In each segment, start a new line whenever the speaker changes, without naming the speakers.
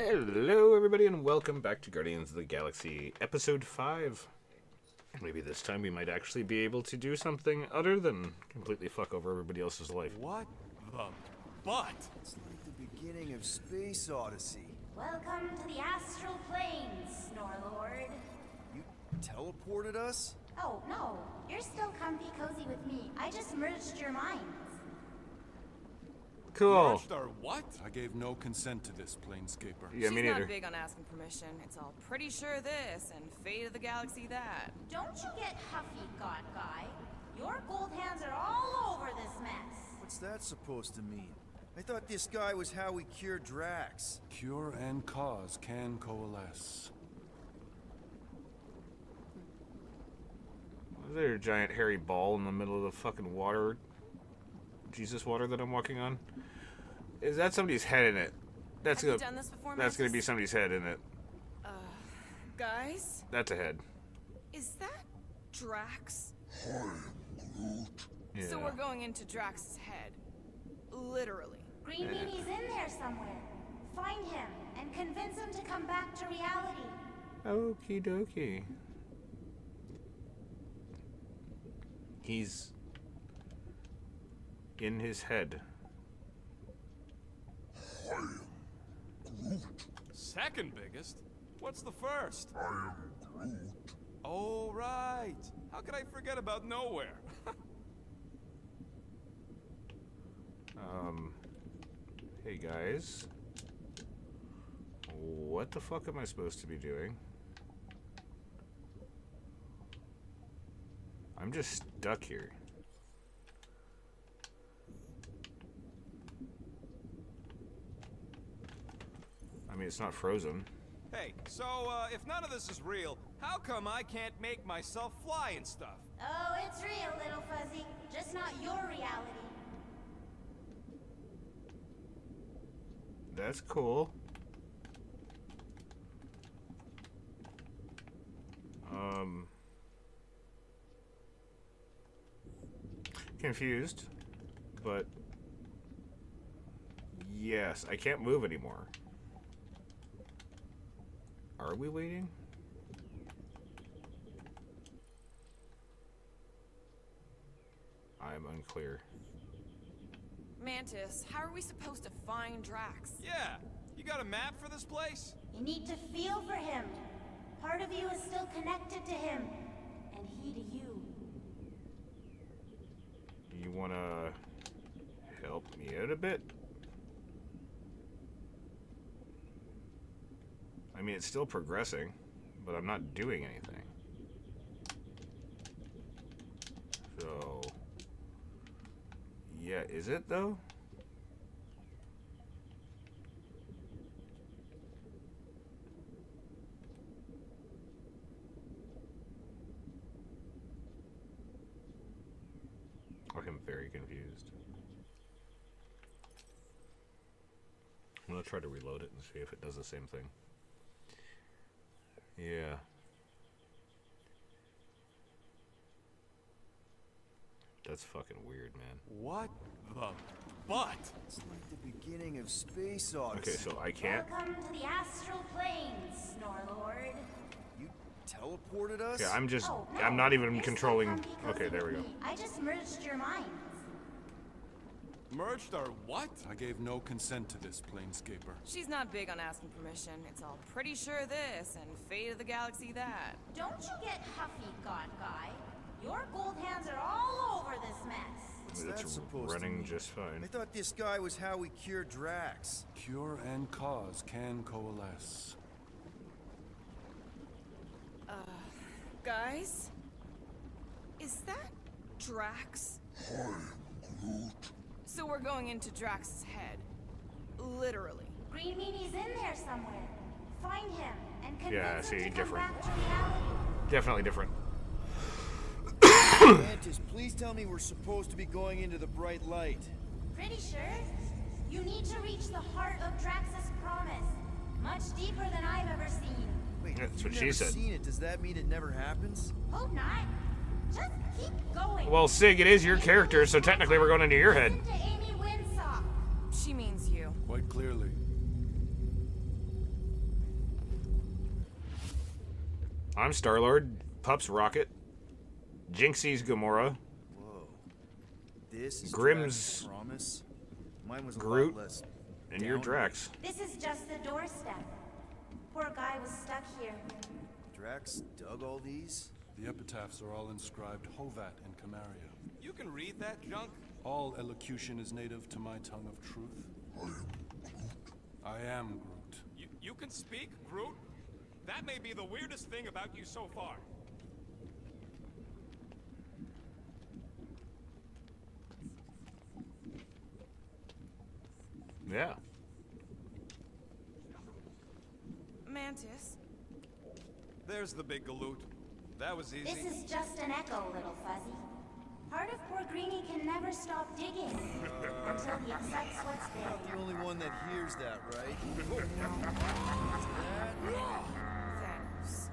Hello, everybody, and welcome back to Guardians of the Galaxy, Episode 5. Maybe this time we might actually be able to do something other than completely fuck over everybody else's life.
What the butt?
It's like the beginning of Space Odyssey.
Welcome to the astral planes, Snorlord.
You teleported us?
Oh, no. You're still comfy cozy with me. I just merged your minds.
Cool.
Merged our what?
I gave no consent to this, Planescaper.
Yeah, me
She's
neither.
not big on asking permission. It's all pretty sure this and fate of the galaxy that.
Don't you get huffy, God Guy. Your gold hands are all over this mess.
What's that supposed to mean? I thought this guy was how we cured Drax.
Cure and cause can coalesce.
Is there a giant hairy ball in the middle of the fucking water? Jesus water that I'm walking on? Is that somebody's head in it? That's
Have you
gonna,
done this before,
that's gonna
Mantis?
be somebody's head in it.
Guys,
That's a head.
is that Drax?
Yeah.
So we're going into Drax's head. Literally.
Green Meanie's in there somewhere. Find him and convince him to come back to reality.
Okie dokie. He's in his head.
Second biggest? What's the first? Oh, right. How could I forget about Nowhere?
Hey guys. What the fuck am I supposed to be doing? I'm just stuck here. I mean, it's not frozen.
Hey, so, if none of this is real, how come I can't make myself fly and stuff?
Oh, it's real, little fuzzy. Just not your reality.
That's cool. Confused, but yes, I can't move anymore. Are we waiting? I'm unclear.
Mantis, how are we supposed to find Drax?
Yeah, you got a map for this place?
You need to feel for him. Part of you is still connected to him, and he to you.
You wanna help me out a bit? I mean, it's still progressing, but I'm not doing anything. So, yeah, is it though? I'm very confused. I'm gonna try to reload it and see if it does the same thing. Yeah. That's fucking weird, man.
What the butt?
It's like the beginning of Space Odyssey.
Okay, so I can't.
Welcome to the astral planes, Snorlord.
You teleported us?
Yeah, I'm just.
Oh, no.
I'm not even
You're still
controlling.
comfy cozy
Okay, there we
with
go.
me. I just merged your minds.
Merged our what?
I gave no consent to this, Planescaper.
She's not big on asking permission. It's all pretty sure this and fate of the galaxy that.
Don't you get huffy, God Guy. Your gold hands are all over this mess.
What's that
It's
supposed to
running
mean?
just fine.
I thought this guy was how we cured Drax.
Cure and cause can coalesce.
Guys, is that Drax? So we're going into Drax's head. Literally.
Green Meanie's in there somewhere. Find him and convince
Yeah,
him
see,
to come
different.
back to reality.
Definitely different.
Mantis, please tell me we're supposed to be going into the bright light.
Pretty sure. You need to reach the heart of Drax's promise. Much deeper than I've ever seen.
Wait,
That's
if
what
you've
she
never
said.
seen it, does that mean it never happens?
Hope not. Just keep going.
Well, Sig, it is your character, so technically we're going into your head.
Listen to Amy Winsop.
She means you.
Quite clearly.
I'm Star-Lord, Pup's Rocket, Jinxie's Gamora,
Whoa. This is
Grimm's
Drax's promise? Mine was a
Groot,
lot less
and you're
downright.
Drax.
This is just the doorstep. Poor guy was stuck here.
Drax dug all these?
The epitaphs are all inscribed Hovat and Camaria.
You can read that junk?
All elocution is native to my tongue of truth. I am Groot.
You can speak, Groot? That may be the weirdest thing about you so far.
Yeah.
Mantis?
There's the big galoot. That was easy.
This is just an echo, little fuzzy. Part of poor Greenie can never stop digging until he accepts what's there.
Not the only one that hears that, right?
Thanos.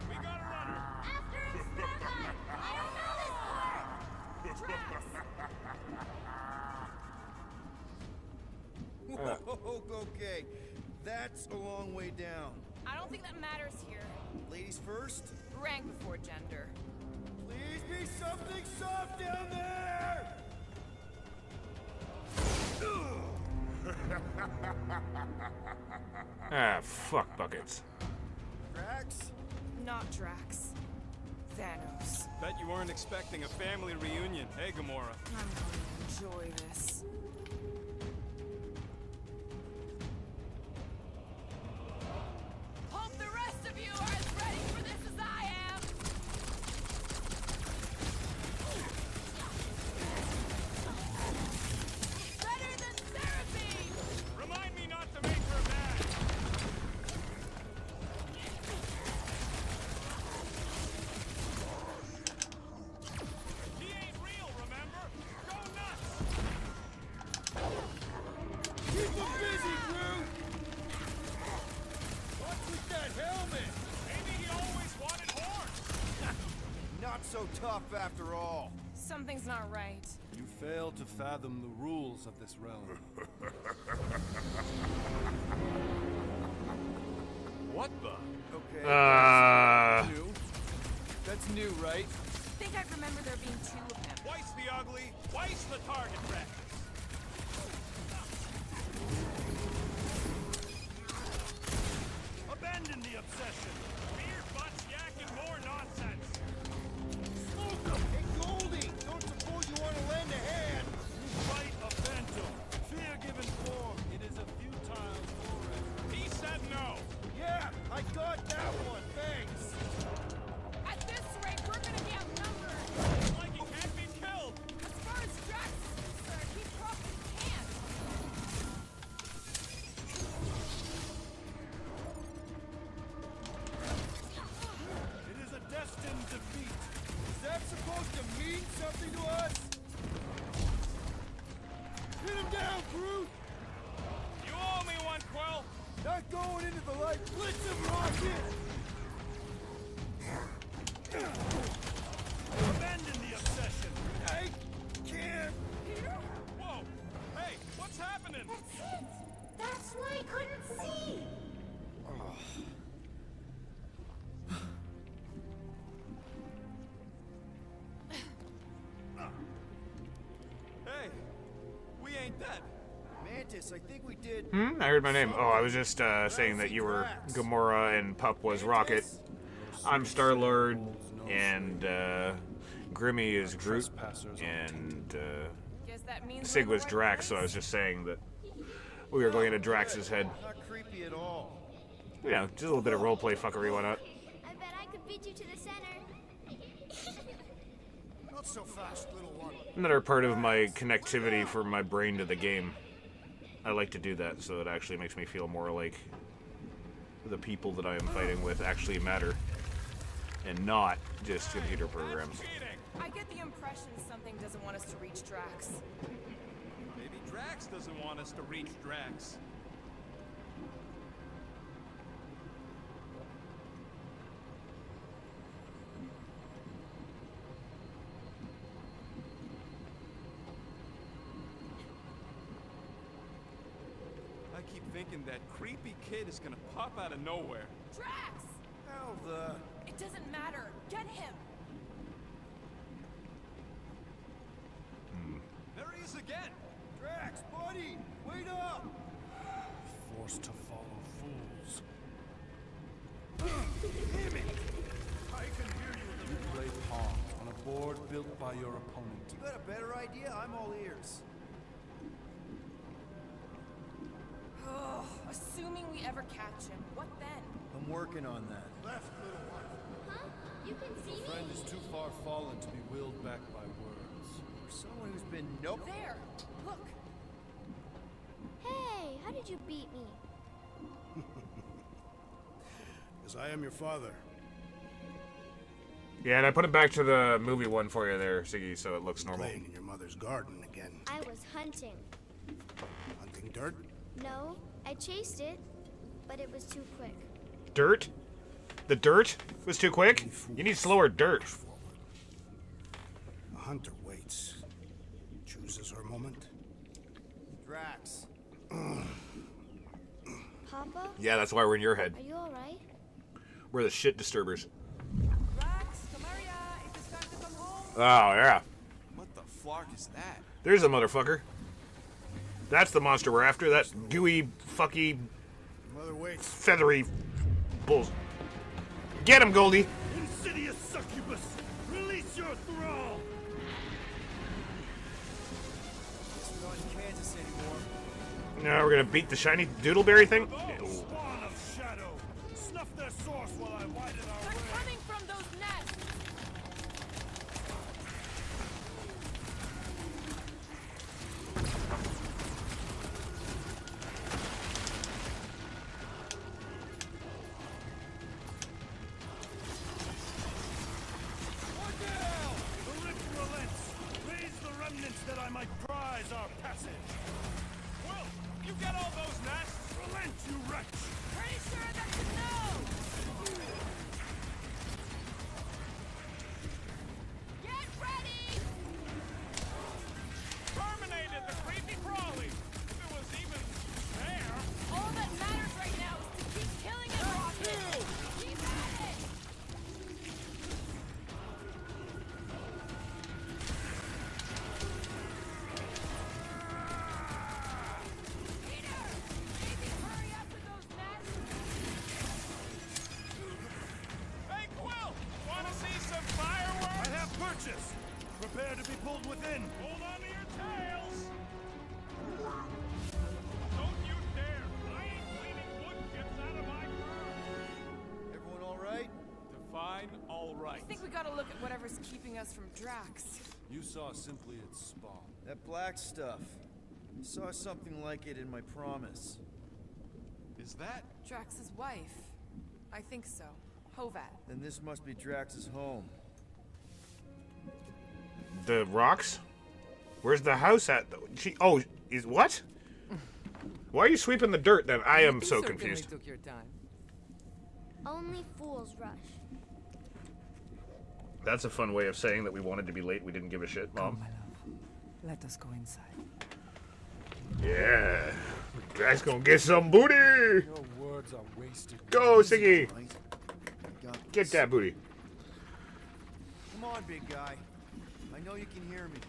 We gotta run!
After him, Starbuck! I don't know this part! Drax!
Whoa, okay. That's a long way down.
I don't think that matters here.
Ladies first?
Rank before gender.
Please be something soft down there!
Ah, fuck buckets.
Drax?
Not Drax. Thanos.
Bet you weren't expecting a family reunion, hey Gamora?
I'm going to enjoy this. Hope the rest of you are as ready for this as I am! Better than Seraphine!
Remind me not to make her mad! He ain't real, remember? Go nuts!
Keep him busy, Groot! What's with that helmet?
Maybe he always wanted horns!
Not so tough after all.
Something's not right.
You fail to fathom the rules of this realm.
What the?
Okay. New. That's new, right?
I think I remember there being two of them.
Twice the ugly, twice the target practice. Abandon the obsession. Beer butts yakking more nonsense.
Smoke him! Hey, Goldie! Don't suppose you want to lend a hand?
Fight a phantom.
Fear given form, it is a futile foray.
He said no.
Yeah, I got that one, thanks!
At this rate, we're gonna be outnumbered!
It's like he can't be killed.
As far as Drax is concerned, he probably can't!
It is a destined defeat.
Is that supposed to mean something to us? Hit him down, Groot!
You owe me one, Quill.
Not going into the light. Blitz him, Rocket!
Abandon the obsession.
I can't.
Whoa. Hey, what's happening?
That's it! That's why I couldn't see!
Hey, we ain't dead.
Mantis, I think we did.
I heard my name. Oh, I was just saying that you were Gamora and Pup was Rocket. I'm Star-Lord, and Grimmy is Groot, and
Guess that means
Sig
we're in
was
the right
Drax, so I
place.
was just saying that we were going into Drax's head.
Not creepy at all.
You know, just a little bit of roleplay fuckery, why not?
I bet I could beat you to the center.
Not so fast, little one.
Another part of my connectivity for my brain to the game. I like to do that, so it actually makes me feel more like the people that I am fighting with actually matter, and not just computer programs.
Cheating.
I get the impression something doesn't want us to reach Drax.
Maybe Drax doesn't want us to reach Drax. I keep thinking that creepy kid is gonna pop out of nowhere.
Drax!
Hell, the...
It doesn't matter. Get him.
There he is again.
Drax, buddy, wait up!
Forced to follow fools.
Damn it! I can hear you.
You play pawn on a board built by your opponent.
You got a better idea? I'm all ears.
Ugh, assuming we ever catch him, what then?
I'm working on that.
Huh? You can see
Your friend
me?
is too far fallen to be willed back by words.
For someone who's been... Nope.
There! Look!
Hey, how did you beat me?
Because I am your father.
Yeah, and I put it back to the movie one for you there, Siggy, so it looks normal.
Playing in your mother's garden again.
I was hunting.
Hunting dirt?
No, I chased it, but it was too quick.
Dirt? The dirt was too quick? You need slower dirt.
Forward. A hunter waits. Chooses her moment.
Drax.
Papa,
Yeah, that's why we're in your head.
are you alright?
We're the shit disturbers.
Drax, Camaria, it is time to come home.
Oh, yeah.
What the flark is that?
There's a motherfucker. That's the monster we're after. That gooey, fucky,
Mother waits.
feathery bulls. Get him, Goldie.
Insidious succubus! Release your thrall!
Guess we're not in Kansas anymore.
Now we're gonna beat the shiny doodleberry thing.
Spawn of shadow! Snuff their source while I widen our
They're
way!
coming from those nests!
The rift relents! Raise the remnants that I might prize our passage!
Will, you get all those nests?
Relent, you wretch!
Pretty sure that's a no! Get ready!
Terminated the creepy crawly. If it was even there.
All that matters right now is to keep killing it, Rocket! Keep at it! Peter! Maybe hurry up with those nests!
Hey, Quill, wanna see some fireworks?
I have purchased! Prepare to be pulled within!
Hold on to your tails. Don't you dare. I ain't cleaning wood chips out of my car.
Everyone all right?
Define all right.
I think we gotta look at whatever's keeping us from Drax.
You saw simply its spawn.
That black stuff. I saw something like it in my promise.
Is that?
Drax's wife. I think so. Hovat.
Then this must be Drax's home.
The rocks? Where's the house at? Is what? Why are you sweeping the dirt then? I am so confused.
Took your time.
Only fools rush.
That's a fun way of saying that we wanted to be late. We didn't give a shit, Mom.
My love, let us go inside.
Yeah. Drax gonna get some booty.
Your words are wasted.
Go, Siggy.
Right? I got
Get
this.
that booty.
Come on, big guy. I know you can hear me.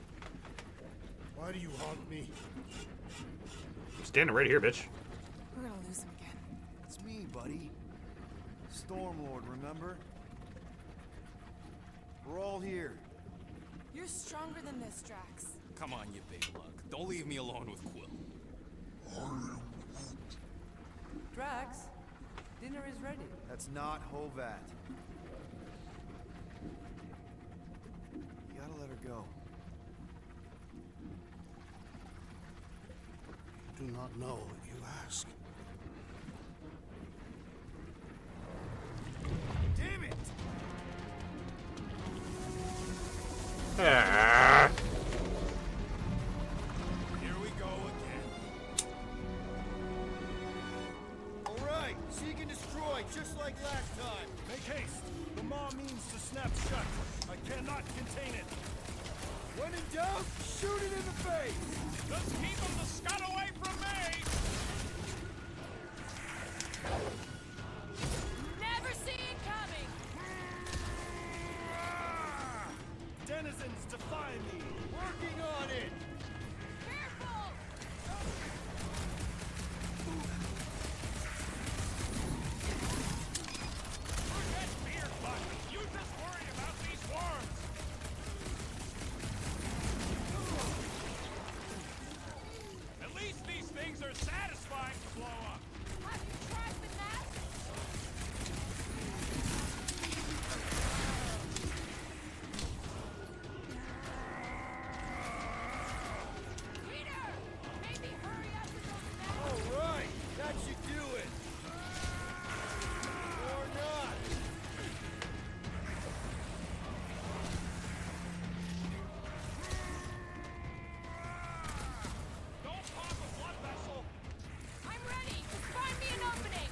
Why do you haunt me?
Standing right here, bitch.
We're gonna lose him again.
It's me, buddy. Stormlord, remember? We're all here.
You're stronger than this, Drax.
Come on, you big lug. Don't leave me alone with Quill.
Drax, dinner is ready.
That's not Hovat. You gotta let her go.
Do not know what you ask.
Damn it!
Ah.
Here we go again.
All right, seek and destroy, just like last time.
Make haste! The maw means to snap shut. I cannot contain it.
When in doubt, shoot it in the face.
Just keep them the scud away from me.
Never see it coming!
satisfying to blow up.
Have you tried the nest? Peter! Maybe hurry up with those nests.
All right, that should do it. Or not.
Don't pop a blood vessel.
I'm ready. Just find me an opening.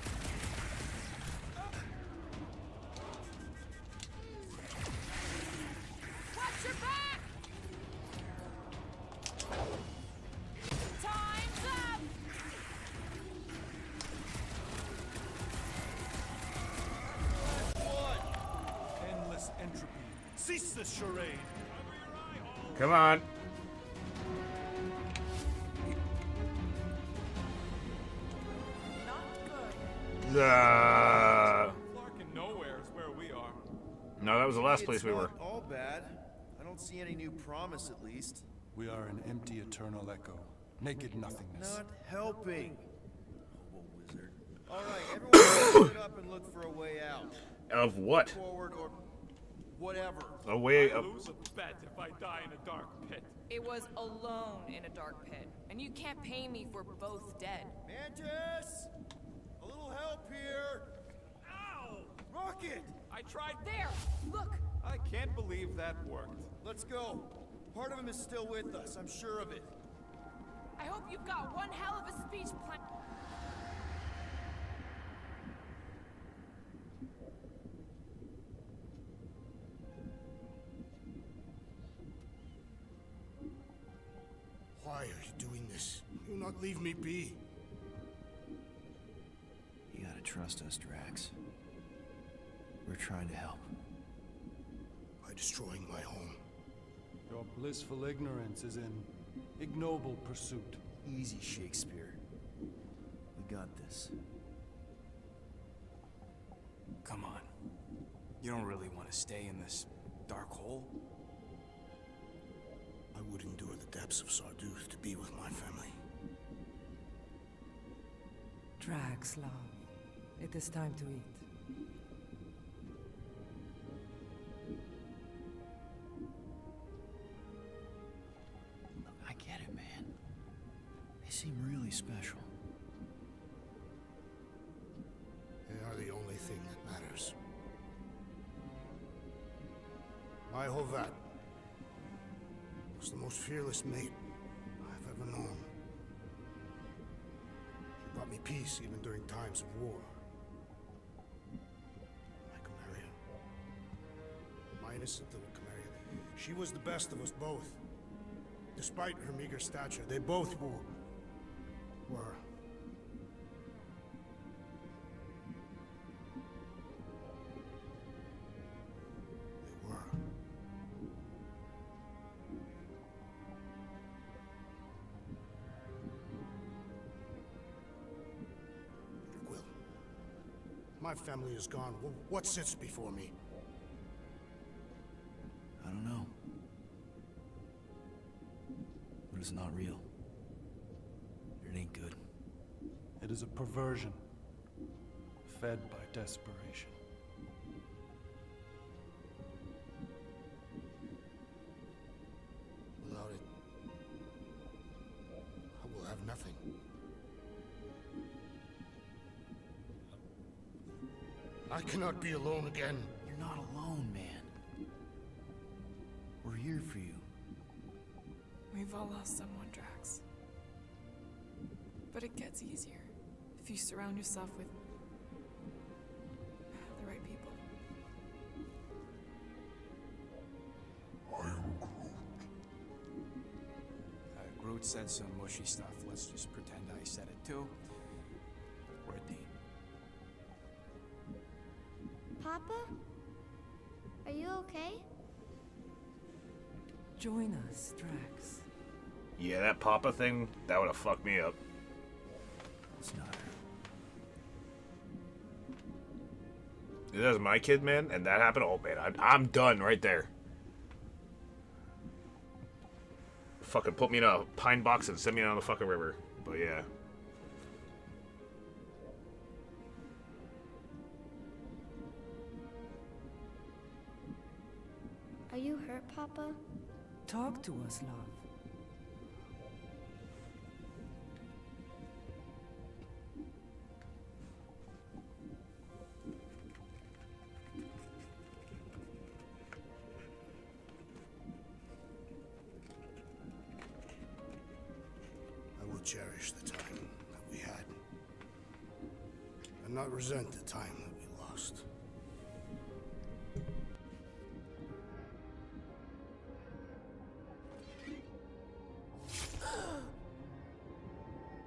Watch your back! Time's up!
Endless entropy. Cease this charade.
Come on.
Not good.
Larkin nowhere is where we are.
No, that was the last
Maybe
place
it's
we were.
not all bad. I don't see any new promise, at least.
We are an empty eternal echo. Naked nothingness.
Not helping. Hobo wizard. All right, everyone split up and look for a way out.
Of what?
Forward or whatever.
A way
I
of...
lose a bet if I die in a dark pit.
It was alone in a dark pit, and you can't pay me for both dead.
Mantis! A little help here.
Ow!
Rocket!
I tried.
There! Look!
I can't believe that worked.
Let's go. Part of him is still with us, I'm sure of it.
I hope you've got one hell of a speech plan.
Why are you doing this? Do not leave me be.
You gotta trust us, Drax. We're trying to help.
By destroying my home.
Your blissful ignorance is in ignoble pursuit.
Easy, Shakespeare. We got this.
Come on. You don't really want to stay in this dark hole?
I would endure the depths of Sarduth to be with my family.
Drax, love. It is time to eat.
Look, I get it, man. They seem really special.
They are the only thing that matters. My Hovat was the most fearless mate I've ever known. She brought me peace even during times of war. My Camarilla. My innocent little Camarilla. She was the best of us both. Despite her meager stature, they both were. They were. Quill. My family is gone. What sits before me?
I don't know. But it's not real. It ain't good.
It is a perversion, fed by desperation.
Without it, I will have nothing. I cannot be alone again.
You're not alone, man. We're here for you.
We've all lost someone, Drax. But it gets easier if you surround yourself with the right people.
Groot said some mushy stuff. Let's just pretend I said it too. We're a team.
Papa? Are you okay?
Join us, Drax.
Yeah, that Papa thing, that would have fucked me up.
It's not her.
If that was my kid, man, and that happened, oh man, I'm done right there. Fucking put me in a pine box and send me down the fucking river. But yeah,
Are you hurt, Papa?
Talk to us, love.
I will cherish the time that we had, and not resent the time that we lost.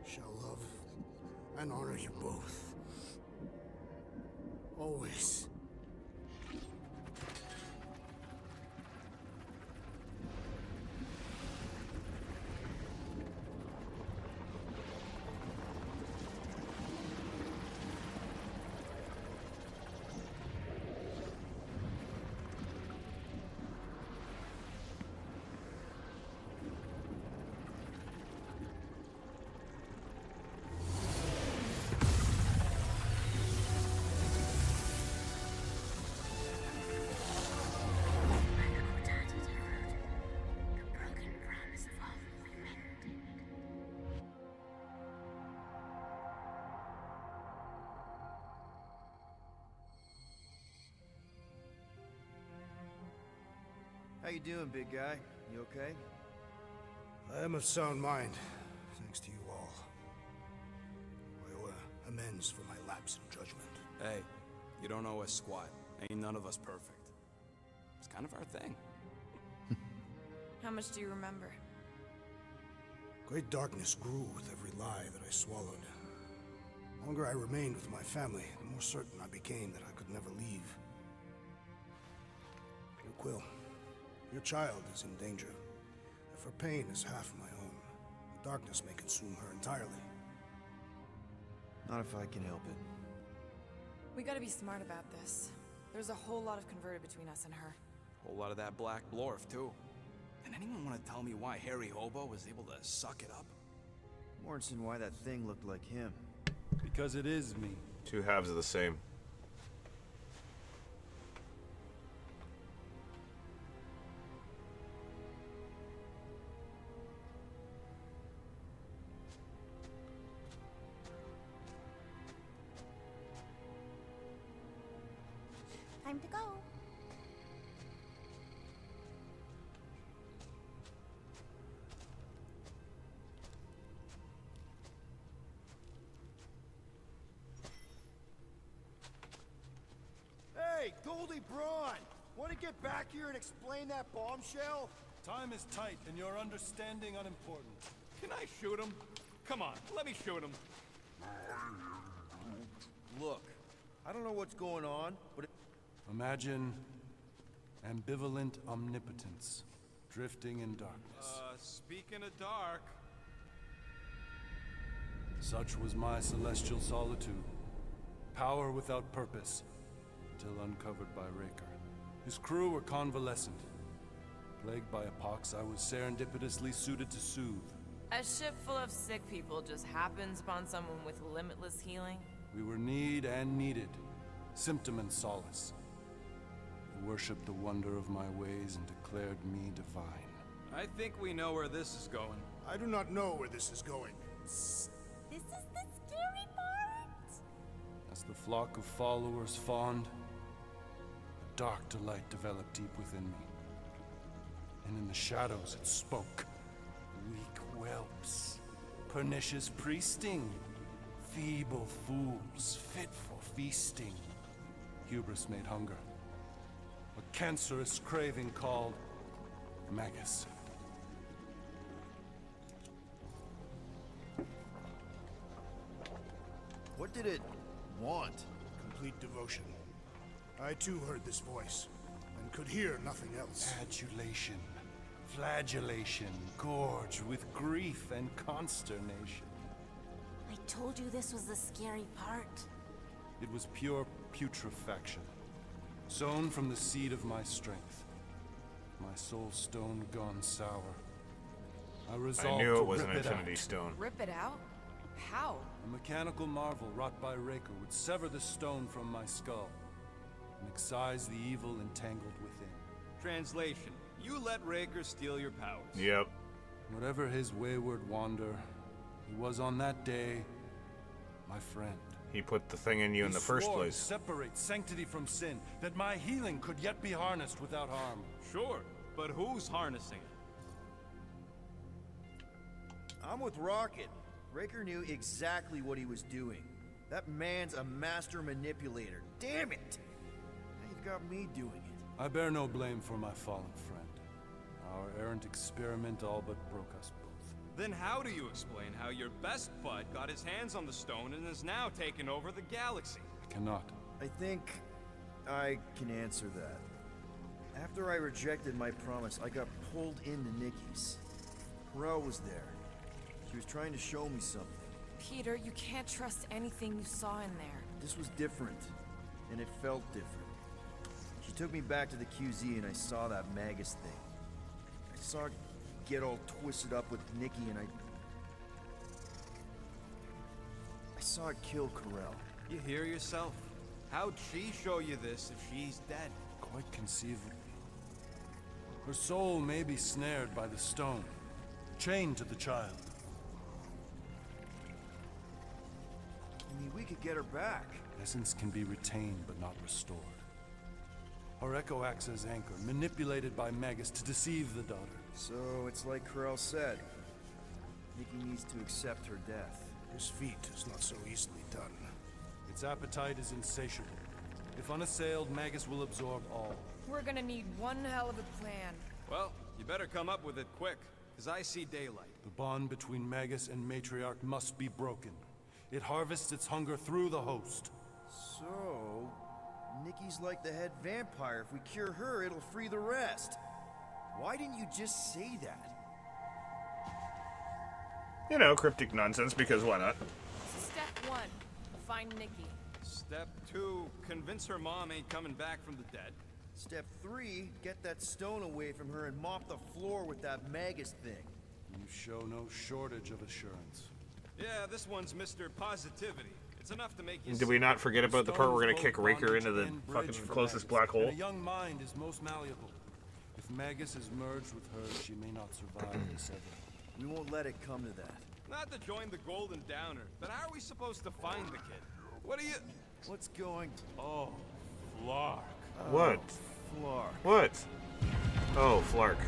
Shall love and honor you both. Always.
How you doing, big guy? You okay?
I am of sound mind, thanks to you all. I owe amends for my lapse in judgment.
Hey, you don't owe us squat. Ain't none of us perfect. It's kind of our thing.
How much do you remember?
Great darkness grew with every lie that I swallowed. The longer I remained with my family, the more certain I became that I could never leave. Dear Quill, your child is in danger. If her pain is half my own, the darkness may consume her entirely.
Not if I can help it.
We gotta be smart about this. There's a whole lot of converted between us and her.
Whole lot of that black blorf, too. And anyone want to tell me why Harry Hobo was able to suck it up?
Morrison, why that thing looked like him.
Because it is me.
Two halves of the same.
Time to go.
Hey, Goldie Braun! Want to get back here and explain that bombshell?
Time is tight, and your understanding unimportant.
Can I shoot him? Come on, let me shoot him.
Look, I don't know what's going on, but
Imagine ambivalent omnipotence, drifting in darkness.
Speaking of dark,
Such was my celestial solitude. Power without purpose, till uncovered by Raker. His crew were convalescent. Plagued by a pox I was serendipitously suited to soothe.
A ship full of sick people just happens upon someone with limitless healing.
We were need and needed, symptom and solace. They worshipped the wonder of my ways and declared me divine.
I think we know where this is going.
I do not know where this is going.
This is the scary part.
As the flock of followers fawned, a dark delight developed deep within me. And in the shadows it spoke. Weak whelps, pernicious priesting, feeble fools fit for feasting. Hubris made hunger. A cancerous craving called Magus.
what did it want?
Complete devotion. I too heard this voice, and could hear nothing else.
Adulation, flagellation, gorged with grief and consternation.
I told you this was the scary part.
It was pure putrefaction, sown from the seed of my strength. My soul stone gone sour. I
I
resolved
knew
to
it was an
rip it
Infinity
out.
Stone.
Rip it out? How?
A mechanical marvel wrought by Raker would sever the stone from my skull and excise the evil entangled within.
Translation, you let Raker steal your powers.
Yep.
Whatever his wayward wander, he was on that day my friend.
He put the thing in you in the first
swore to
place.
separate sanctity from sin, that my healing could yet be harnessed without harm.
Sure, but who's harnessing it?
I'm with Rocket. Raker knew exactly what he was doing. That man's a master manipulator. Damn it! Now you've got me doing it.
I bear no blame for my fallen friend. Our errant experiment all but broke us both.
Then how do you explain how your best bud got his hands on the stone and is now taking over the galaxy?
I cannot.
I think I can answer that. After I rejected my promise, I got pulled into Nikki's. Corel was there. She was trying to show me something.
Peter, you can't trust anything you saw in there.
This was different, and it felt different. She took me back to the QZ and I saw that Magus thing. I saw it get all twisted up with Nikki and I saw it kill Corel.
You hear yourself? How'd she show you this if she's dead?
Quite conceivably. Her soul may be snared by the stone, chained to the child.
I mean, we could get her back.
Essence can be retained but not restored. Her echo acts as anchor, manipulated by Magus to deceive the daughter.
So it's like Corel said. Nikki needs to accept her death.
His feat is not so easily done.
Its appetite is insatiable. If unassailed, Magus will absorb all.
We're gonna need one hell of a plan.
Well, you better come up with it quick, because I see daylight.
The bond between Magus and Matriarch must be broken. It harvests its hunger through the host.
So, Nikki's like the head vampire. If we cure her, it'll free the rest. Why didn't you just say that?
You know, cryptic nonsense, because why not?
Step 1, find Nikki.
Step 2, convince her mom ain't coming back from the dead.
Step 3, get that stone away from her and mop the floor with that Magus thing.
You show no shortage of assurance.
Yeah, this one's Mr. Positivity. It's enough to make you...
Did we not forget about the part where we're gonna kick Raker into the fucking closest black hole?
A young mind is most malleable. If Magus is merged with her, she may not survive the sever.
We won't let it come to that.
Not to join the Golden Downer, but how are we supposed to find the kid? What are you...
What's going...
Oh, Flark.
What?
Flark.
What? Oh, Flark.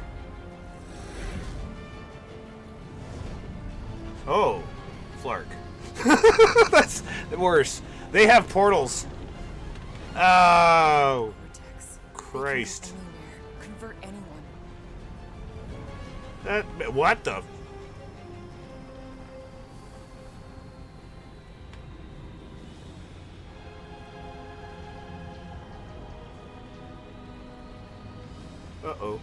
Oh, Flark. That's worse. They have portals. Oh,
Vortex.
Christ.
Anywhere. Convert anyone.
That, what the? Uh-oh.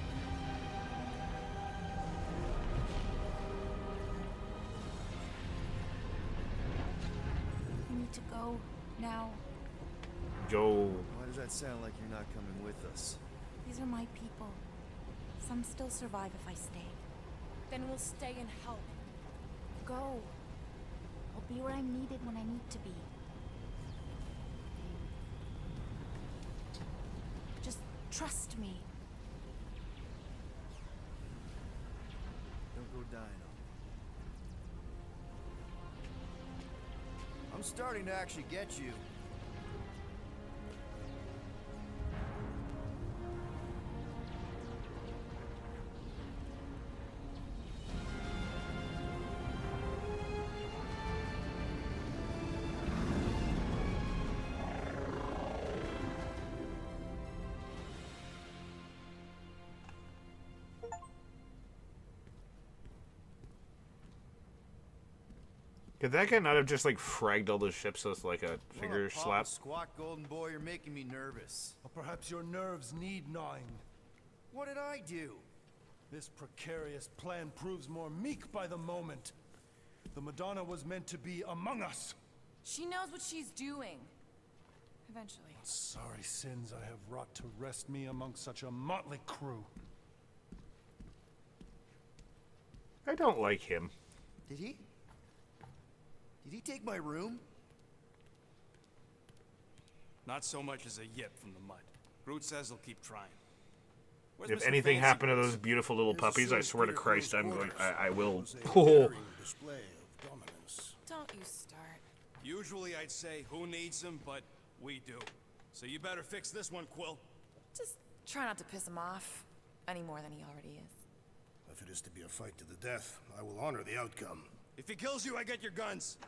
You need to go now.
Go.
Why does that sound like you're not coming with us?
These are my people. Some still survive if I stay.
Then we'll stay and help.
Go. I'll be where I'm needed when I need to be. Just trust me.
Don't go dying on me. I'm starting to actually get you.
Could that guy not have just like fragged all those ships with like a finger
Papa
slap?
Squat, golden boy, you're making me nervous.
Or perhaps your nerves need gnawing.
What did I do?
This precarious plan proves more meek by the moment. The Madonna was meant to be among us.
She knows what she's doing. Eventually.
Sorry sins I have wrought to wrest me among such a motley crew.
I don't like him.
Did he? Did he take my room?
Not so much as a yip from the mud. Groot says he'll keep trying. Where's
If
Mr.
anything
Fancy
happened to
Dress?
those beautiful little
Here's a
puppies,
suit
I
of
swear to
Peter
Christ,
Quill's
I'm going.
quarters.
I will.
It was a
Oh.
daring display of dominance.
Don't you start.
Usually I'd say, who needs him, but we do. So you better fix this one, Quill.
Just try not to piss him off any more than he already is.
If it is to be a fight to the death, I will honor the outcome.
If he kills you, I get your guns.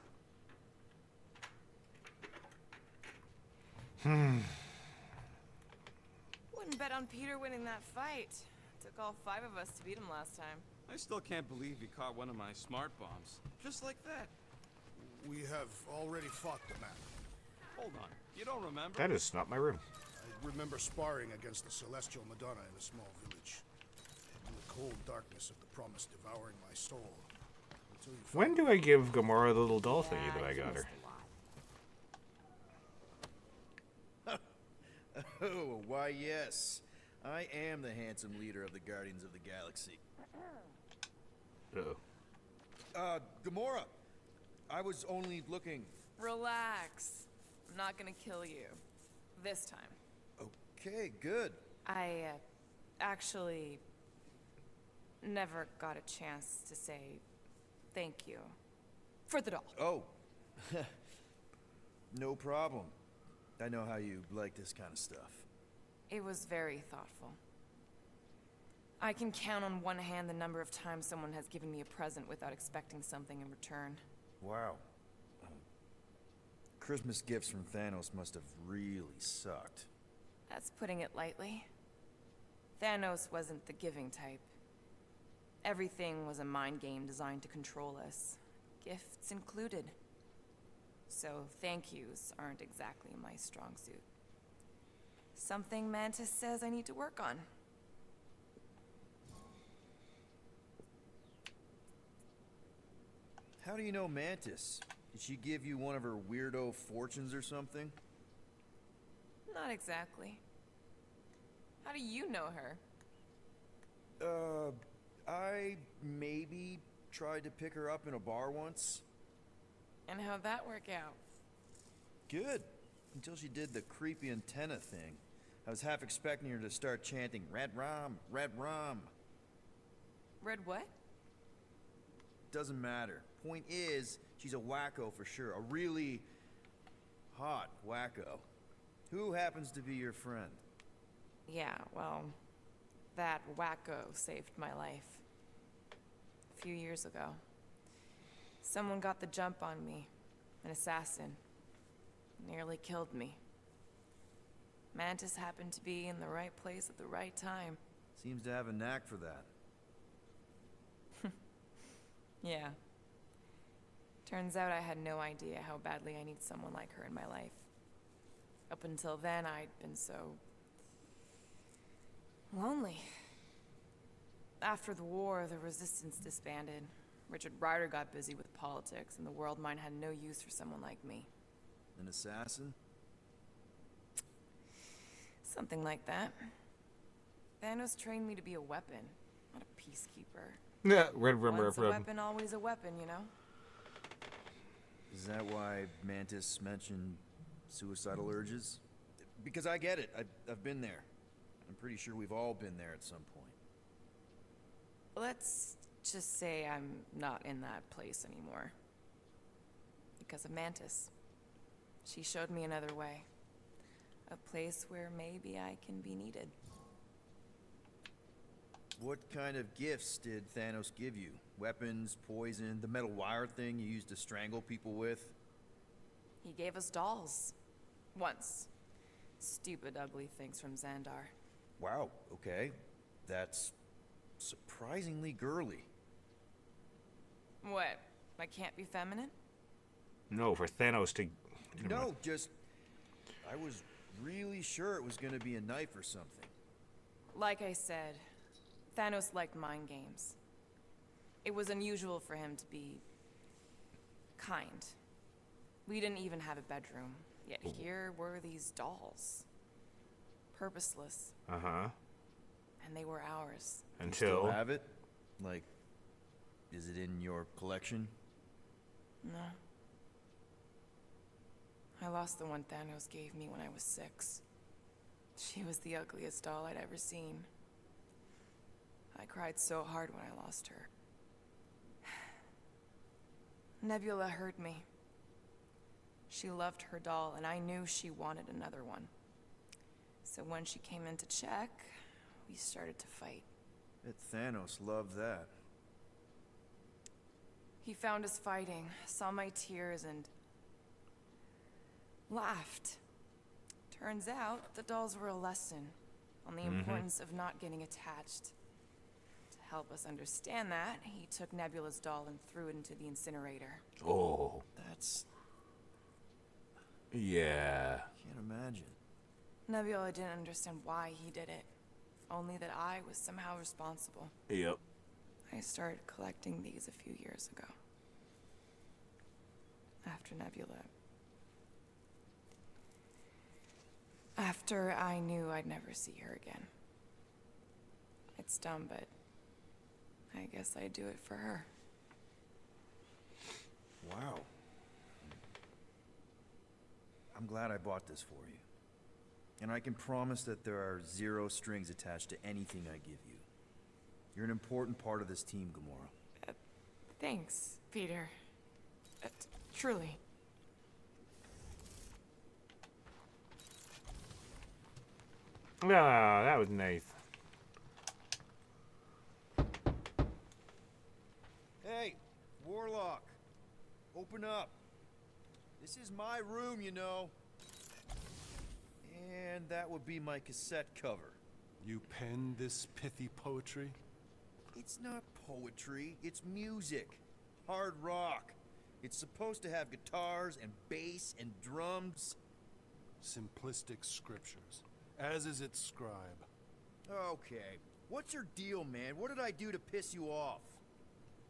Wouldn't bet on Peter winning that fight. Took all 5 of us to beat him last time.
I still can't believe he caught one of my smart bombs. Just like that.
We have already fought the man.
Hold on. You don't remember?
That is not my room.
I remember sparring against the Celestial Madonna in a small village. In the cold darkness of the promise devouring my soul. Until you
When do I give Gamora the little doll thingy that I
you
got her?
missed a lot.
Oh, why yes. I am the handsome leader of the Guardians of the Galaxy.
Uh-oh.
Gamora, I was only looking.
Relax. I'm not gonna kill you. This time.
Okay, good.
I, actually never got a chance to say thank you for the doll.
Oh. No problem. I know how you like this kind of stuff.
It was very thoughtful. I can count on one hand the number of times someone has given me a present without expecting something in return.
Wow. Christmas gifts from Thanos must have really sucked.
That's putting it lightly. Thanos wasn't the giving type. Everything was a mind game designed to control us, gifts included. So thank yous aren't exactly my strong suit. Something Mantis says I need to work on.
How do you know Mantis? Did she give you one of her weirdo fortunes or something?
Not exactly. How do you know her?
I maybe tried to pick her up in a bar once.
And how'd that work out?
Good. Until she did the creepy antenna thing. I was half expecting her to start chanting, Red Rum, Red Rum.
Red what?
Doesn't matter. Point is, she's a wacko for sure. A really hot wacko. Who happens to be your friend?
Yeah, well, that wacko saved my life. A few years ago. Someone got the jump on me. An assassin. Nearly killed me. Mantis happened to be in the right place at the right time.
Seems to have a knack for that.
Yeah. Turns out I had no idea how badly I need someone like her in my life. Up until then, I'd been so lonely. After the war, the resistance disbanded. Richard Rider got busy with politics, and the world mine had no use for someone like me.
An assassin?
Something like that. Thanos trained me to be a weapon, not a peacekeeper.
Yeah, red rum,
Once
red
a
rum.
weapon, always a weapon, you know?
Is that why Mantis mentioned suicidal urges? Because I get it. I've been there. I'm pretty sure we've all been there at some point.
Let's just say I'm not in that place anymore. Because of Mantis. She showed me another way. A place where maybe I can be needed.
What kind of gifts did Thanos give you? Weapons, poison, the metal wire thing you used to strangle people with?
He gave us dolls. Once. Stupid, ugly things from Xandar.
Wow, okay. That's surprisingly girly.
What? I can't be feminine?
No, for Thanos to...
No, just... I was really sure it was gonna be a knife or something.
Like I said, Thanos liked mind games. It was unusual for him to be kind. We didn't even have a bedroom, yet here were these dolls. Purposeless,
Uh-huh.
and they were ours.
Until...
Still have it? Like, is it in your collection?
No. I lost the one Thanos gave me when I was 6. She was the ugliest doll I'd ever seen. I cried so hard when I lost her. Nebula hurt me. She loved her doll, and I knew she wanted another one. So when she came in to check, we started to fight.
Bet Thanos loved that.
He found us fighting, saw my tears, and laughed. Turns out, the dolls were a lesson on the importance of not getting attached. To help us understand that, he took Nebula's doll and threw it into the incinerator.
Oh.
That's...
Yeah.
Can't imagine.
Nebula didn't understand why he did it, only that I was somehow responsible.
Yep.
I started collecting these a few years ago. After Nebula. After I knew I'd never see her again. It's dumb, but I guess I'd do it for her.
Wow. I'm glad I bought this for you. And I can promise that there are zero strings attached to anything I give you. You're an important part of this team, Gamora.
Thanks, Peter. Truly.
Ah, that was nice.
Hey, Warlock. Open up. This is my room, you know. And that would be my cassette cover.
You penned this pithy poetry?
It's not poetry, it's music. Hard rock. It's supposed to have guitars and bass and drums.
Simplistic scriptures, as is its scribe.
Okay. What's your deal, man? What did I do to piss you off?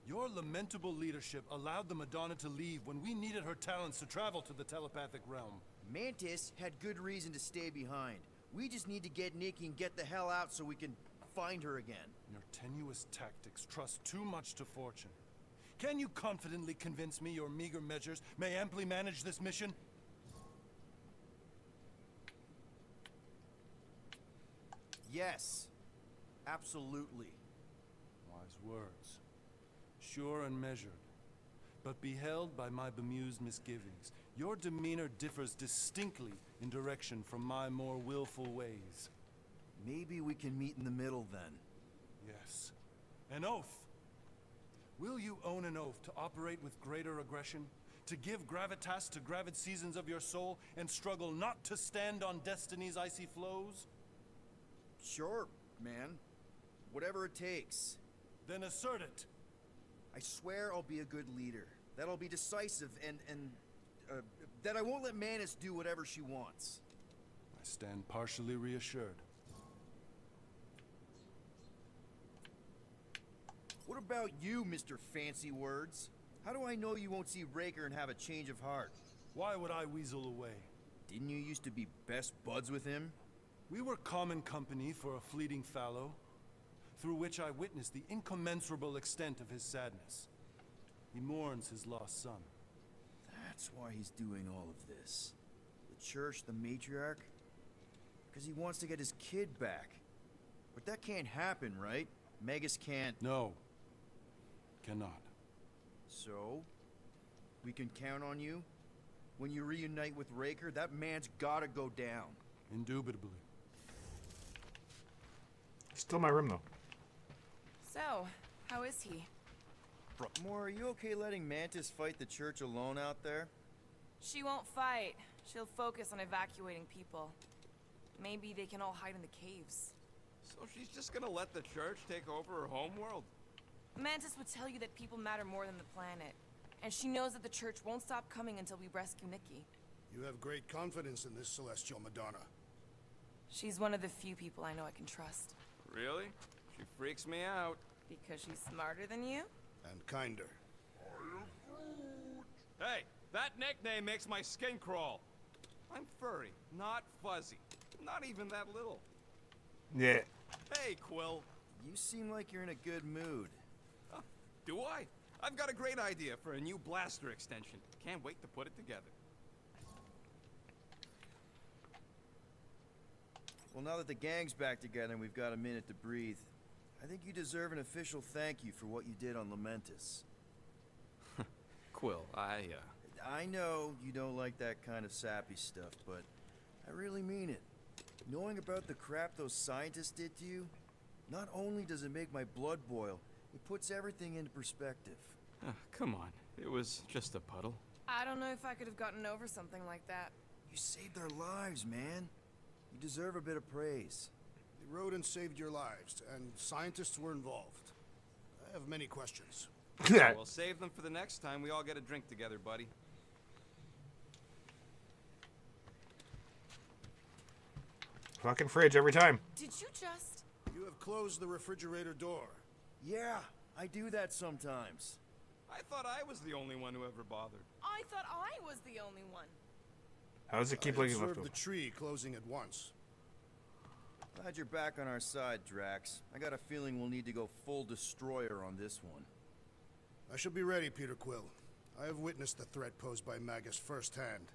Your lamentable leadership allowed the Madonna to leave when we needed her talents to travel to the telepathic realm.
Mantis had good reason to stay behind. We just need to get Nikki and get the hell out so we can find her again.
Your tenuous tactics trust too much to fortune. Can you confidently convince me your meager measures may amply manage this mission?
Yes. Absolutely.
Wise words. Sure and measured, but beheld by my bemused misgivings. Your demeanor differs distinctly in direction from my more willful ways.
Maybe we can meet in the middle then.
Yes. An oath. Will you own an oath to operate with greater aggression? To give gravitas to gravid seasons of your soul and struggle not to stand on destiny's icy flows?
Sure, man. Whatever it takes.
Then assert it.
I swear I'll be a good leader. That I'll be decisive and that I won't let Mantis do whatever she wants.
I stand partially reassured.
What about you, Mr. Fancy Words? How do I know you won't see Raker and have a change of heart?
Why would I weasel away?
Didn't you used to be best buds with him?
We were common company for a fleeting fallow, through which I witnessed the incommensurable extent of his sadness. He mourns his lost son.
That's why he's doing all of this. The church, the matriarch? Because he wants to get his kid back. But that can't happen, right? Megas can't...
No. Cannot.
So? We can count on you? When you reunite with Raker, that man's gotta go down.
Indubitably.
Still my room, though.
So, how is he?
Moore, are you okay letting Mantis fight the church alone out there?
She won't fight. She'll focus on evacuating people. Maybe they can all hide in the caves.
So she's just gonna let the church take over her homeworld?
Mantis would tell you that people matter more than the planet. And she knows that the church won't stop coming until we rescue Nikki.
You have great confidence in this celestial Madonna.
She's one of the few people I know I can trust.
Really? She freaks me out.
Because she's smarter than you?
And kinder.
Hey, that nickname makes my skin crawl. I'm furry, not fuzzy. Not even that little.
Yeah.
Hey, Quill.
You seem like you're in a good mood.
Do I? I've got a great idea for a new blaster extension. Can't wait to put it together.
Well, now that the gang's back together and we've got a minute to breathe, I think you deserve an official thank you for what you did on Lamentus.
Quill,
I know you don't like that kind of sappy stuff, but I really mean it. Knowing about the crap those scientists did to you, not only does it make my blood boil, it puts everything into perspective.
Come on. It was just a puddle.
I don't know if I could have gotten over something like that.
You saved their lives, man. You deserve a bit of praise.
The rodents saved your lives, and scientists were involved. I have many questions.
we'll save them for the next time we all get a drink together, buddy.
Fucking fridge every time.
Did you just...
You have closed the refrigerator door.
Yeah, I do that sometimes.
I thought I was the only one who ever bothered.
I thought I was the only one.
How does it keep
I
looking left
observed
over?
the tree closing at once.
Glad you're back on our side, Drax. I got a feeling we'll need to go full destroyer on this one.
I shall be ready, Peter Quill. I have witnessed the threat posed by Magus firsthand.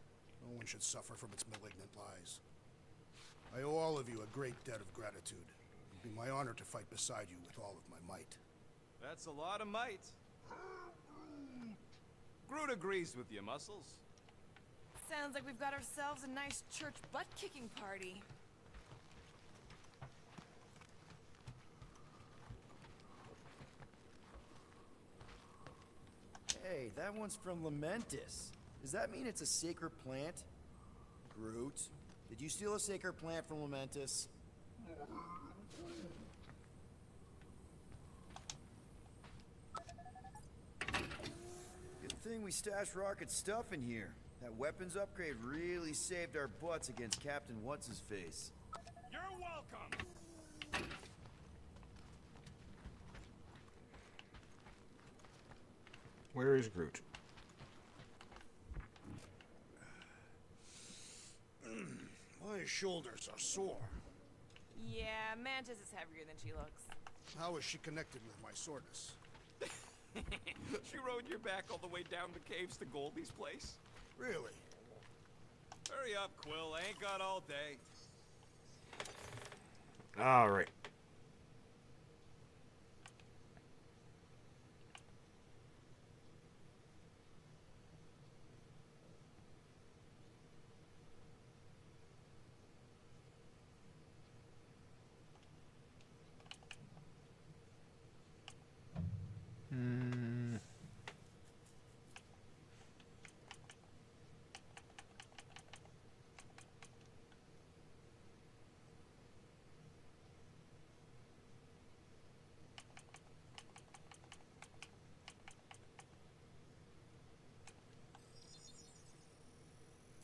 No one should suffer from its malignant lies. I owe all of you a great debt of gratitude. It would be my honor to fight beside you with all of my might.
That's a lot of might. Groot agrees with you, Muscles.
Sounds like we've got ourselves a nice church butt-kicking party.
Hey, that one's from Lamentus. Does that mean it's a sacred plant? Groot, did you steal a sacred plant from Lamentus? Good thing we stashed Rocket's stuff in here. That weapons upgrade really saved our butts against Captain What's-His-Face.
You're welcome!
Where is Groot?
My shoulders are sore.
Yeah, Mantis is heavier than she looks.
How is she connected with my soreness?
She rode your back all the way down the caves to Goldie's place?
Really?
Hurry up, Quill. I ain't got all day.
All right.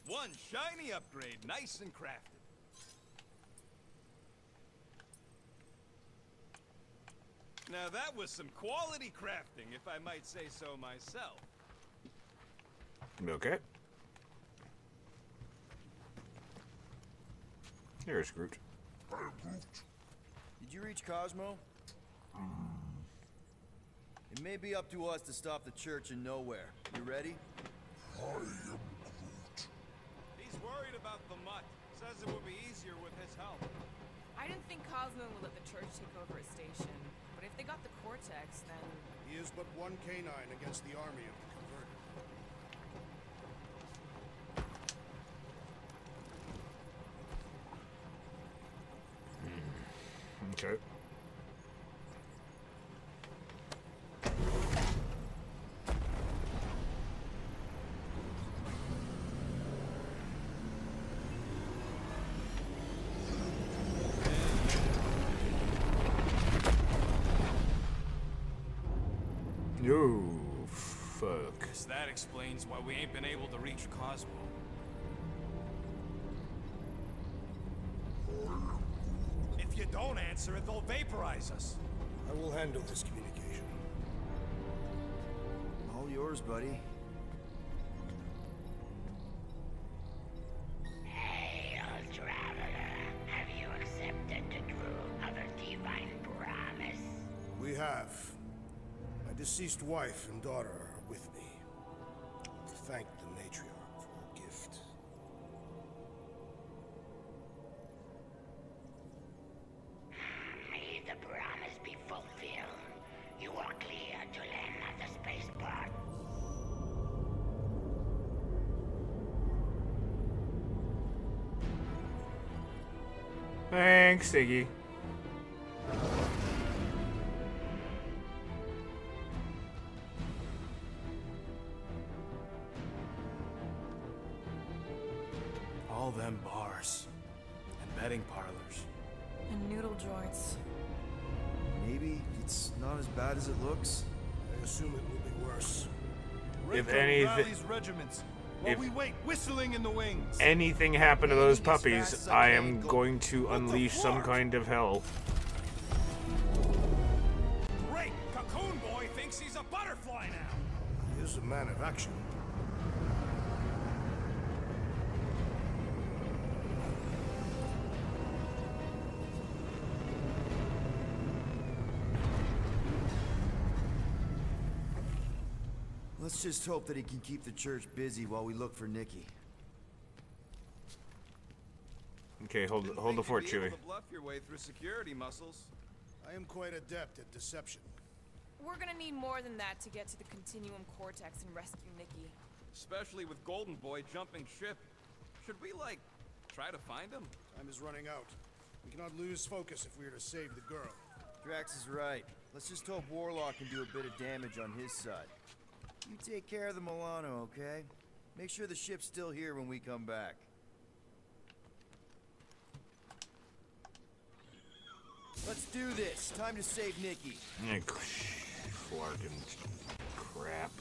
One shiny upgrade, nice and crafted. Now that was some quality crafting, if I might say so myself.
Okay. Here's Groot.
Did you reach Cosmo? It may be up to us to stop the church in nowhere. You ready?
He's worried about the mutt. Says it would be easier with his help.
I didn't think Cosmo would let the church take over a station, but if they got the Cortex, then...
He is but one canine against the army of the converted.
Okay. Yo, fuck.
Guess that explains why we ain't been able to reach Cosmo.
If you don't answer it, they'll vaporize us.
I will handle this communication.
All yours, buddy.
Hail, traveler. Have you accepted the true of a divine promise?
We have. My deceased wife and daughter are with me. Thank the matriarch for her gift.
May the promise be fulfilled.
Thanks, Iggy.
All them bars and betting parlors.
And noodle joints.
Maybe it's not as bad as it looks.
I assume it will be worse.
If anything,
rallies regiments while
if
we wait, whistling in the wings.
anything happened to those
As fast
puppies,
as
I
I
am
can.
going to unleash some
fuck?
kind of hell.
Great! Cocoon Boy thinks he's a butterfly now.
He is a man of action.
Let's just hope that he can keep the church busy while we look for Nikki.
Okay, hold the fort,
Think you'd be
Chewie.
able to bluff your way through security muscles.
I am quite adept at deception.
We're gonna need more than that to get to the Continuum Cortex and rescue Nikki.
Especially with Golden Boy jumping ship. Should we, like, try to find him?
Time is running out. We cannot lose focus if we are to save the girl.
Drax is right. Let's just hope Warlock can do a bit of damage on his side. You take care of the Milano, okay? Make sure the ship's still here when we come back. Let's do this. Time to save Nikki.
Flarkin' crap.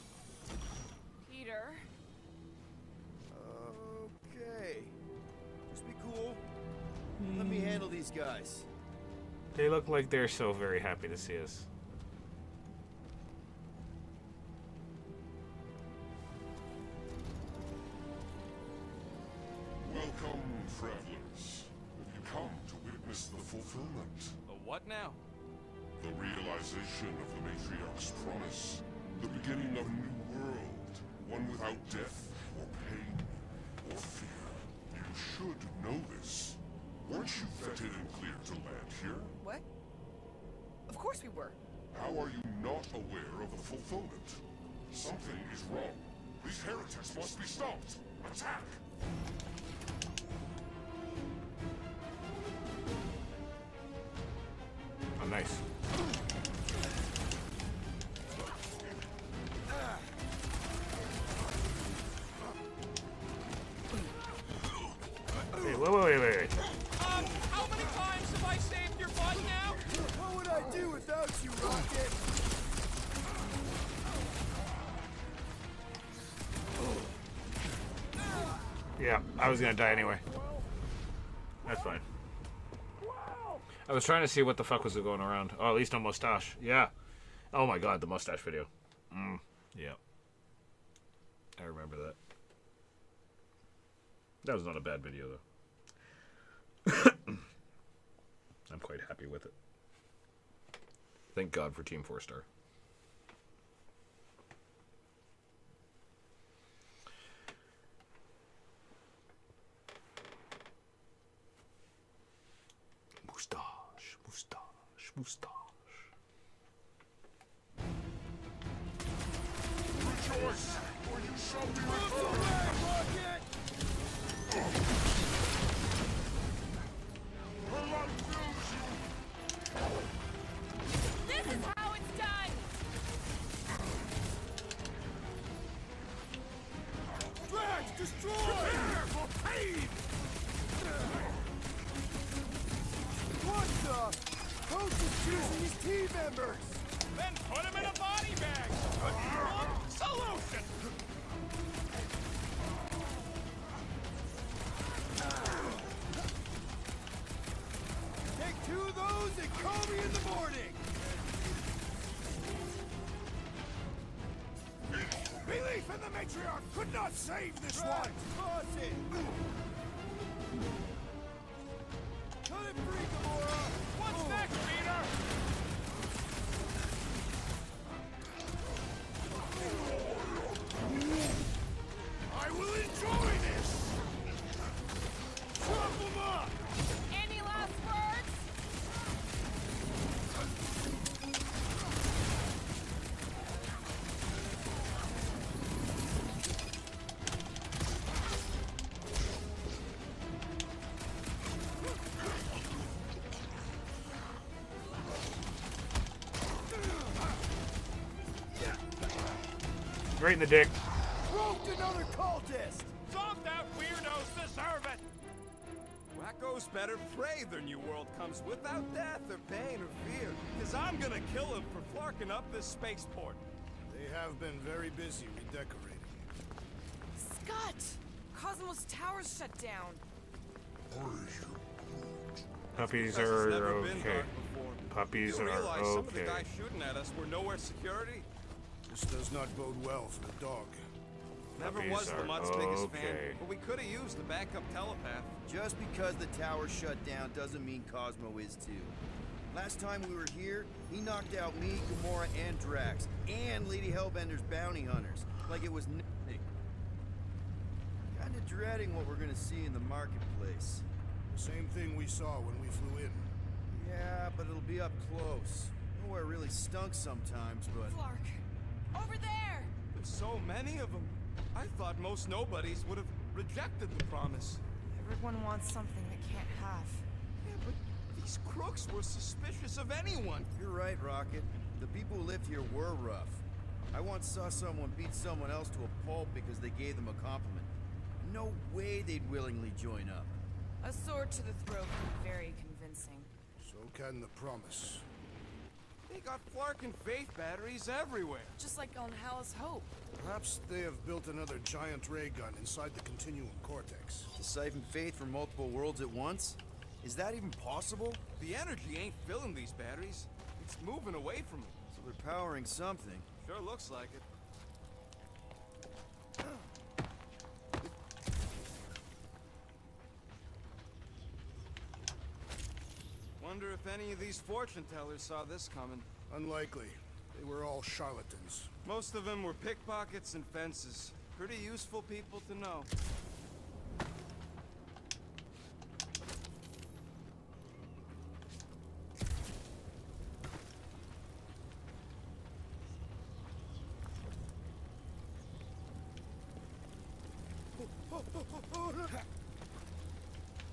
Peter?
Okay. Just be cool. Let me handle these guys.
They look like they're so very happy to see us.
Welcome, travelers. Have you come to witness the fulfillment?
The what now?
The realization of the Matriarch's promise. The beginning of a new world. One without death, or pain, or fear. You should know this. Weren't you vetted and cleared to land here?
What? Of course we were.
How are you not aware of the fulfillment? Something is wrong. These heretics must be stopped. Attack!
Oh, nice. Hey, wait.
How many times have I saved your butt now?
What would I do without you, Rocket?
Yeah, I was gonna die anyway. That's fine. I was trying to see what the fuck was going around. Oh, at least no mustache. Yeah. Oh my god, the mustache video. Yeah. I remember that. That was not a bad video, though. I'm quite happy with it. Thank God for Team 4-Star. Mustache.
Rejoice, or you shall be returned! Her light fills you!
This is how it's done!
Drax, destroy!
Prepare for pain!
What the? Coach is choosing his team members!
Then put him in a body bag! Solution!
Take two of those and call me in the morning!
Belief in the Matriarch could not save this one!
Toss it! Cut it free, Gamora!
What's next, Peter?
I will enjoy this!
Chop them up!
Any last words?
Right in the dick.
Roped another cultist!
Some that weirdos deserve it! Wacko's better pray their new world comes without death or pain or fear. Cause I'm gonna kill him for flarking up this spaceport.
They have been very busy redecorating.
Scott! Cosmos Tower's shut down.
Puppies
Because it's
are
never been
okay.
dark before.
Puppies
You
are
realize some of the
okay.
guys shooting at us were nowhere security?
This does not bode well for the dog.
Never
Puppies
was
are
Lamont's biggest fan,
okay.
but we could have used a backup telepath.
Just because the tower shut down doesn't mean Cosmo is too. Last time we were here, he knocked out me, Gamora, and Drax, and Lady Hellbender's bounty hunters, like it was nothing. Kinda dreading what we're gonna see in the marketplace.
The same thing we saw when we flew in.
Yeah, but it'll be up close. Nowhere really stunk sometimes, but...
Flark! Over there!
There's so many of them. I thought most nobodies would have rejected the promise.
Everyone wants something they can't have.
Yeah, but these crooks were suspicious of anyone.
You're right, Rocket. The people who lived here were rough. I once saw someone beat someone else to a pulp because they gave them a compliment. No way they'd willingly join up.
A sword to the throat can be very convincing.
So can the promise.
They got Flark and Faith batteries everywhere.
Just like on Hal's Hope.
Perhaps they have built another giant ray gun inside the Continuum Cortex.
To siphon faith from multiple worlds at once? Is that even possible?
The energy ain't filling these batteries. It's moving away from them.
So they're powering something.
Sure looks like it. Wonder if any of these fortune tellers saw this coming.
Unlikely. They were all charlatans.
Most of them were pickpockets and fences. Pretty useful people to know.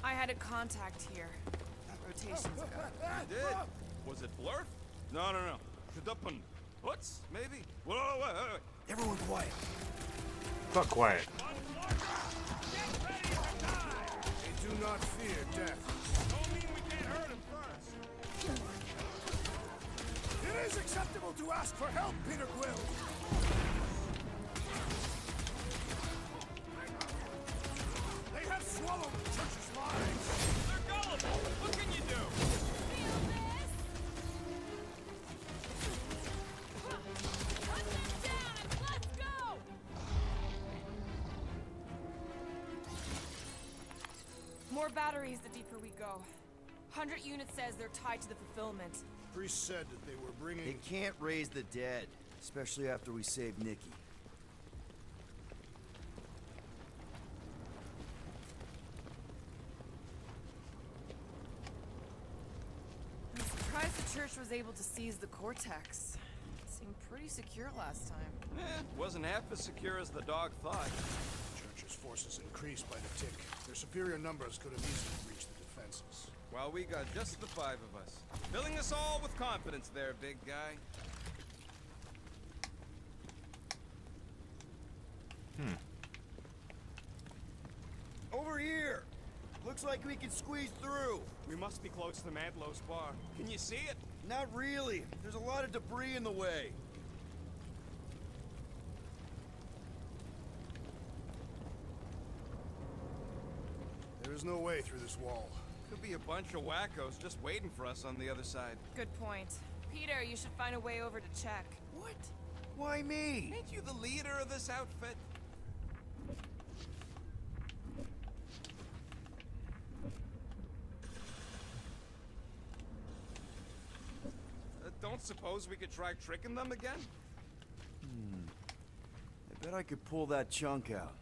I had a contact here. Rotations ago.
You did? Was it Blurf? No. Shadupun. What's? Maybe? Wait.
Everyone quiet.
Fuck quiet.
They do not fear death.
Don't mean we can't hurt him first.
It is acceptable to ask for help, Peter Quill. They have swallowed the church's lies.
They're gullible. What can you do?
Feel this? Put them down and let's go! More batteries the deeper we go. 100 units says they're tied to the fulfillment.
Priest said that they were bringing...
They can't raise the dead, especially after we saved Nikki.
I'm surprised the church was able to seize the Cortex. It seemed pretty secure last time.
Wasn't half as secure as the dog thought.
Church's forces increased by the tick. Their superior numbers could have easily breached the defenses.
Well, we got just the 5 of us. Filling us all with confidence there, big guy.
Over here! Looks like we can squeeze through.
We must be close to Mantlo's bar. Can you see it?
Not really. There's a lot of debris in the way.
There is no way through this wall.
Could be a bunch of wackos just waiting for us on the other side.
Good point. Peter, you should find a way over to check.
What?
Why me?
Ain't you the leader of this outfit? Don't suppose we could try tricking them again?
I bet I could pull that chunk out.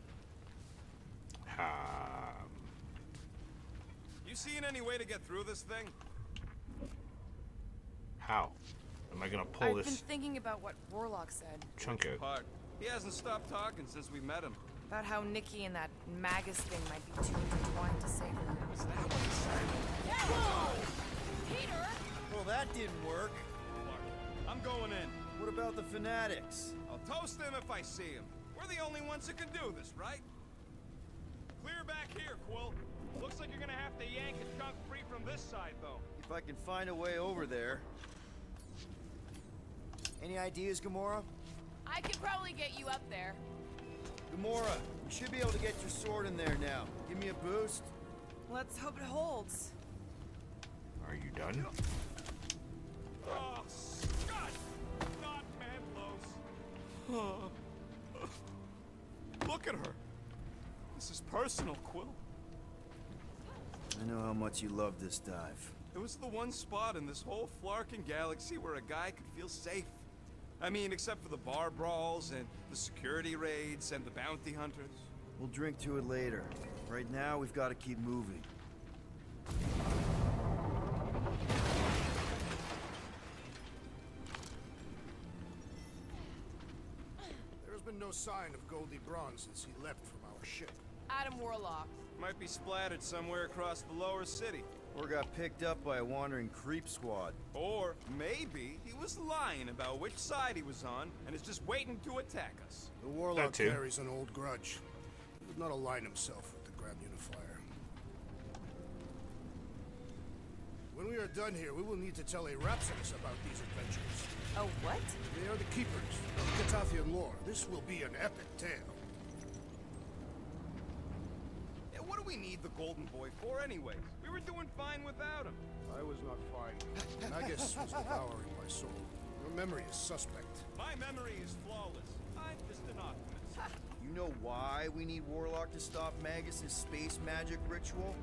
You seen any way to get through this thing?
How? Am I gonna pull
I've
this
been thinking about what Warlock said.
chunk out?
Part. He hasn't stopped talking since we met him.
About how Nikki and that Magus thing might be too intertwined to save her.
Is that what he said?
Whoa! Peter!
Well, that didn't work.
Clark, I'm going in.
What about the fanatics?
I'll toast them if I see them. We're the only ones that can do this, right? Clear back here, Quill. Looks like you're gonna have to yank a chunk free from this side, though.
If I can find a way over there. Any ideas, Gamora?
I could probably get you up there.
Gamora, you should be able to get your sword in there now. Give me a boost.
Let's hope it holds.
Are you done?
Oh, Scott! Not man blows. Look at her. This is personal, Quill.
I know how much you love this dive.
It was the one spot in this whole Flarkin galaxy where a guy could feel safe. I mean, except for the bar brawls and the security raids and the bounty hunters.
We'll drink to it later. Right now, we've got to keep moving.
There's been no sign of Goldie Braun since he left from our ship.
Adam Warlock.
Might be splattered somewhere across the lower city.
Or got picked up by a wandering creep squad.
Or maybe he was lying about which side he was on and is just waiting to attack us.
The Warlock carries an old grudge. He would not align himself with the Grand Unifier. When we are done here, we will need to tell a Rhapsodus about these adventures.
Oh, what?
They are the keepers of Catathian lore. This will be an epic tale.
Yeah, what do we need the Golden Boy for anyways? We were doing fine without him.
I was not fine. Magus was devouring my soul. Your memory is suspect.
My memory is flawless. I'm just an optimist.
You know why we need Warlock to stop Magus' space magic ritual?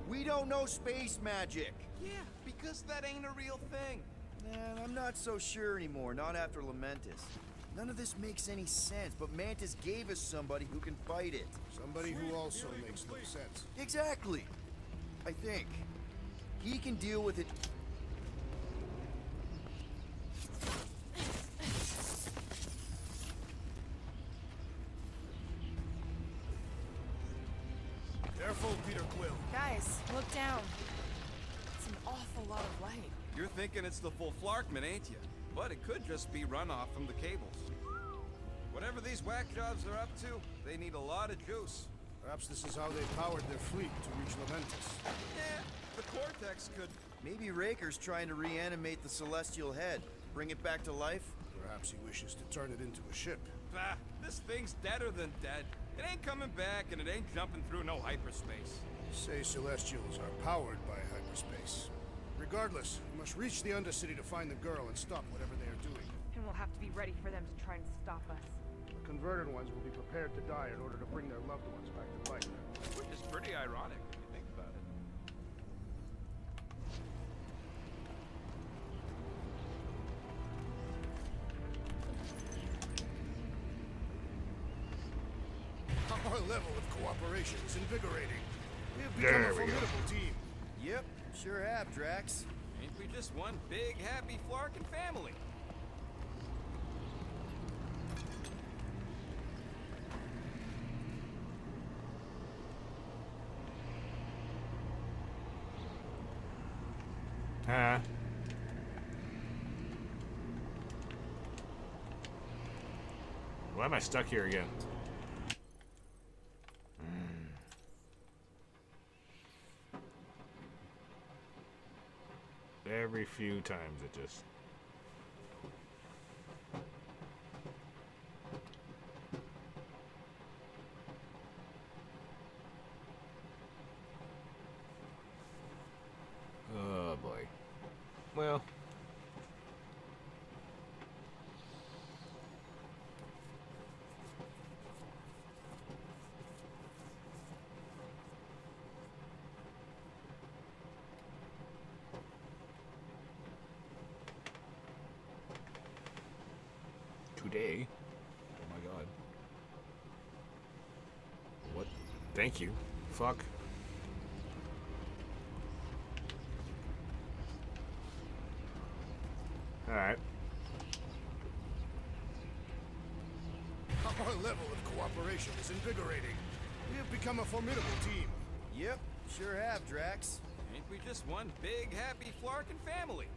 We don't know space magic!
Yeah, because that ain't a real thing.
Man, I'm not so sure anymore, not after Lamentus. None of this makes any sense, but Mantis gave us somebody who can fight it.
Somebody who also makes no sense.
Exactly! I think. He can deal with it.
Careful, Peter Quill.
Guys, look down. It's an awful lot of light.
You're thinking it's the full Flarkman, ain't you? But it could just be runoff from the cables. Whatever these whack jobs are up to, they need a lot of juice.
Perhaps this is how they powered their fleet to reach Lamentus.
Yeah, the Cortex could...
Maybe Raker's trying to reanimate the Celestial Head. Bring it back to life?
Perhaps he wishes to turn it into a ship.
Bah, this thing's deader than dead. It ain't coming back, and it ain't jumping through no hyperspace.
Say Celestials are powered by hyperspace. Regardless, we must reach the Undercity to find the girl and stop whatever they are doing.
And we'll have to be ready for them to try and stop us.
The converted ones will be prepared to die in order to bring their loved ones back to life.
Which is pretty ironic when you think about it.
Our level of cooperation is invigorating. We have become a formidable team.
Yep, sure have, Drax.
Ain't we just one big, happy Flarkin family?
Huh? Why am I stuck here again? Every few times it just... Oh boy. Well... Today. Oh my god. What? Thank you. Fuck. Alright.
Our level of cooperation is invigorating. We have become a formidable team.
Yep, sure have, Drax.
Ain't we just one big, happy Flarkin family?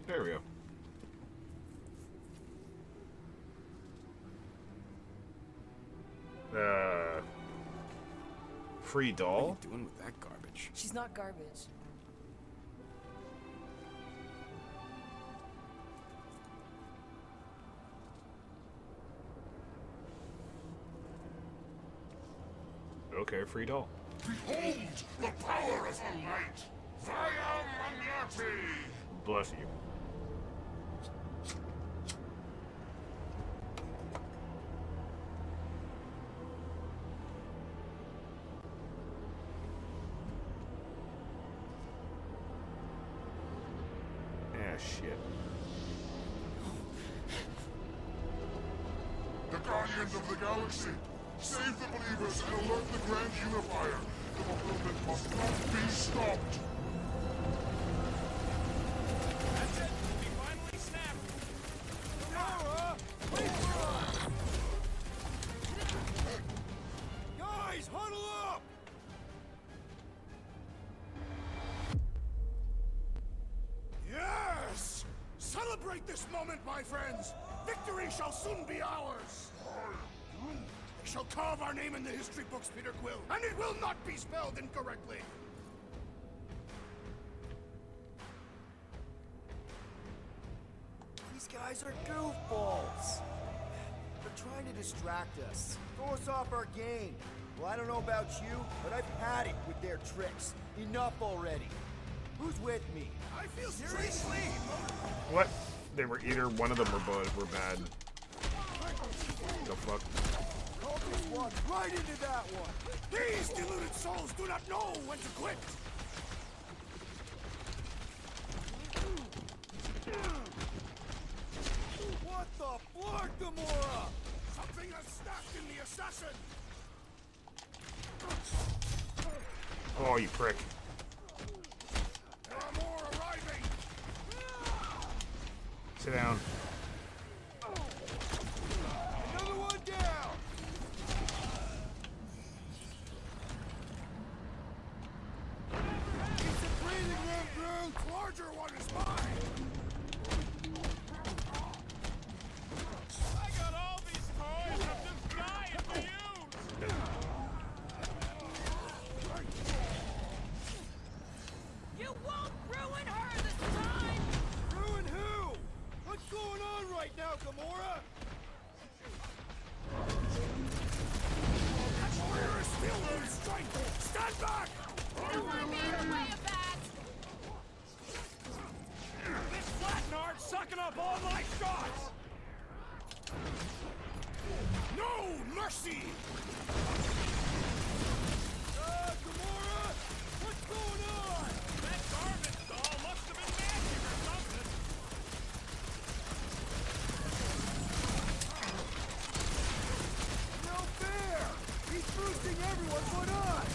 There we go. Free
What are
doll?
you doing with that garbage?
She's not garbage.
Okay, free doll.
Behold the power of the light! Via Magnati!
Bless you. Ah, shit.
The Guardians of the Galaxy! Save the believers and alert the Grand Unifier! The movement must not be stopped!
That's it. We finally snapped. Gamora, wait for us! Guys, huddle up!
Yes! Celebrate this moment, my friends! Victory shall soon be ours! They shall carve our name in the history books, Peter Quill, and it will not be spelled incorrectly!
These guys are goofballs. They're trying to distract us, throw us off our game. Well, I don't know about you, but I've had it with their tricks. Enough already. Who's with me?
I feel seriously.
What? They were either one of them were bad. The fuck?
Focus one right into that one. These deluded souls do not know when to quit. What the flark, Gamora? Something has snapped in the assassin.
Oh, you prick.
There are more arriving.
Sit down.
Another one down. It's a breathing room, Groot. Larger one is mine.
I got all these toys. I'm just dying to use.
You won't ruin her this time!
Ruin who? What's going on right now, Gamora? That warrior is filled with strength. Stand back!
You won't be in the way of that!
This flatnard's sucking up all my shots.
No mercy! Gamora! What's going on?
That garbage doll must have been magic or something.
No fair! He's boosting everyone but us!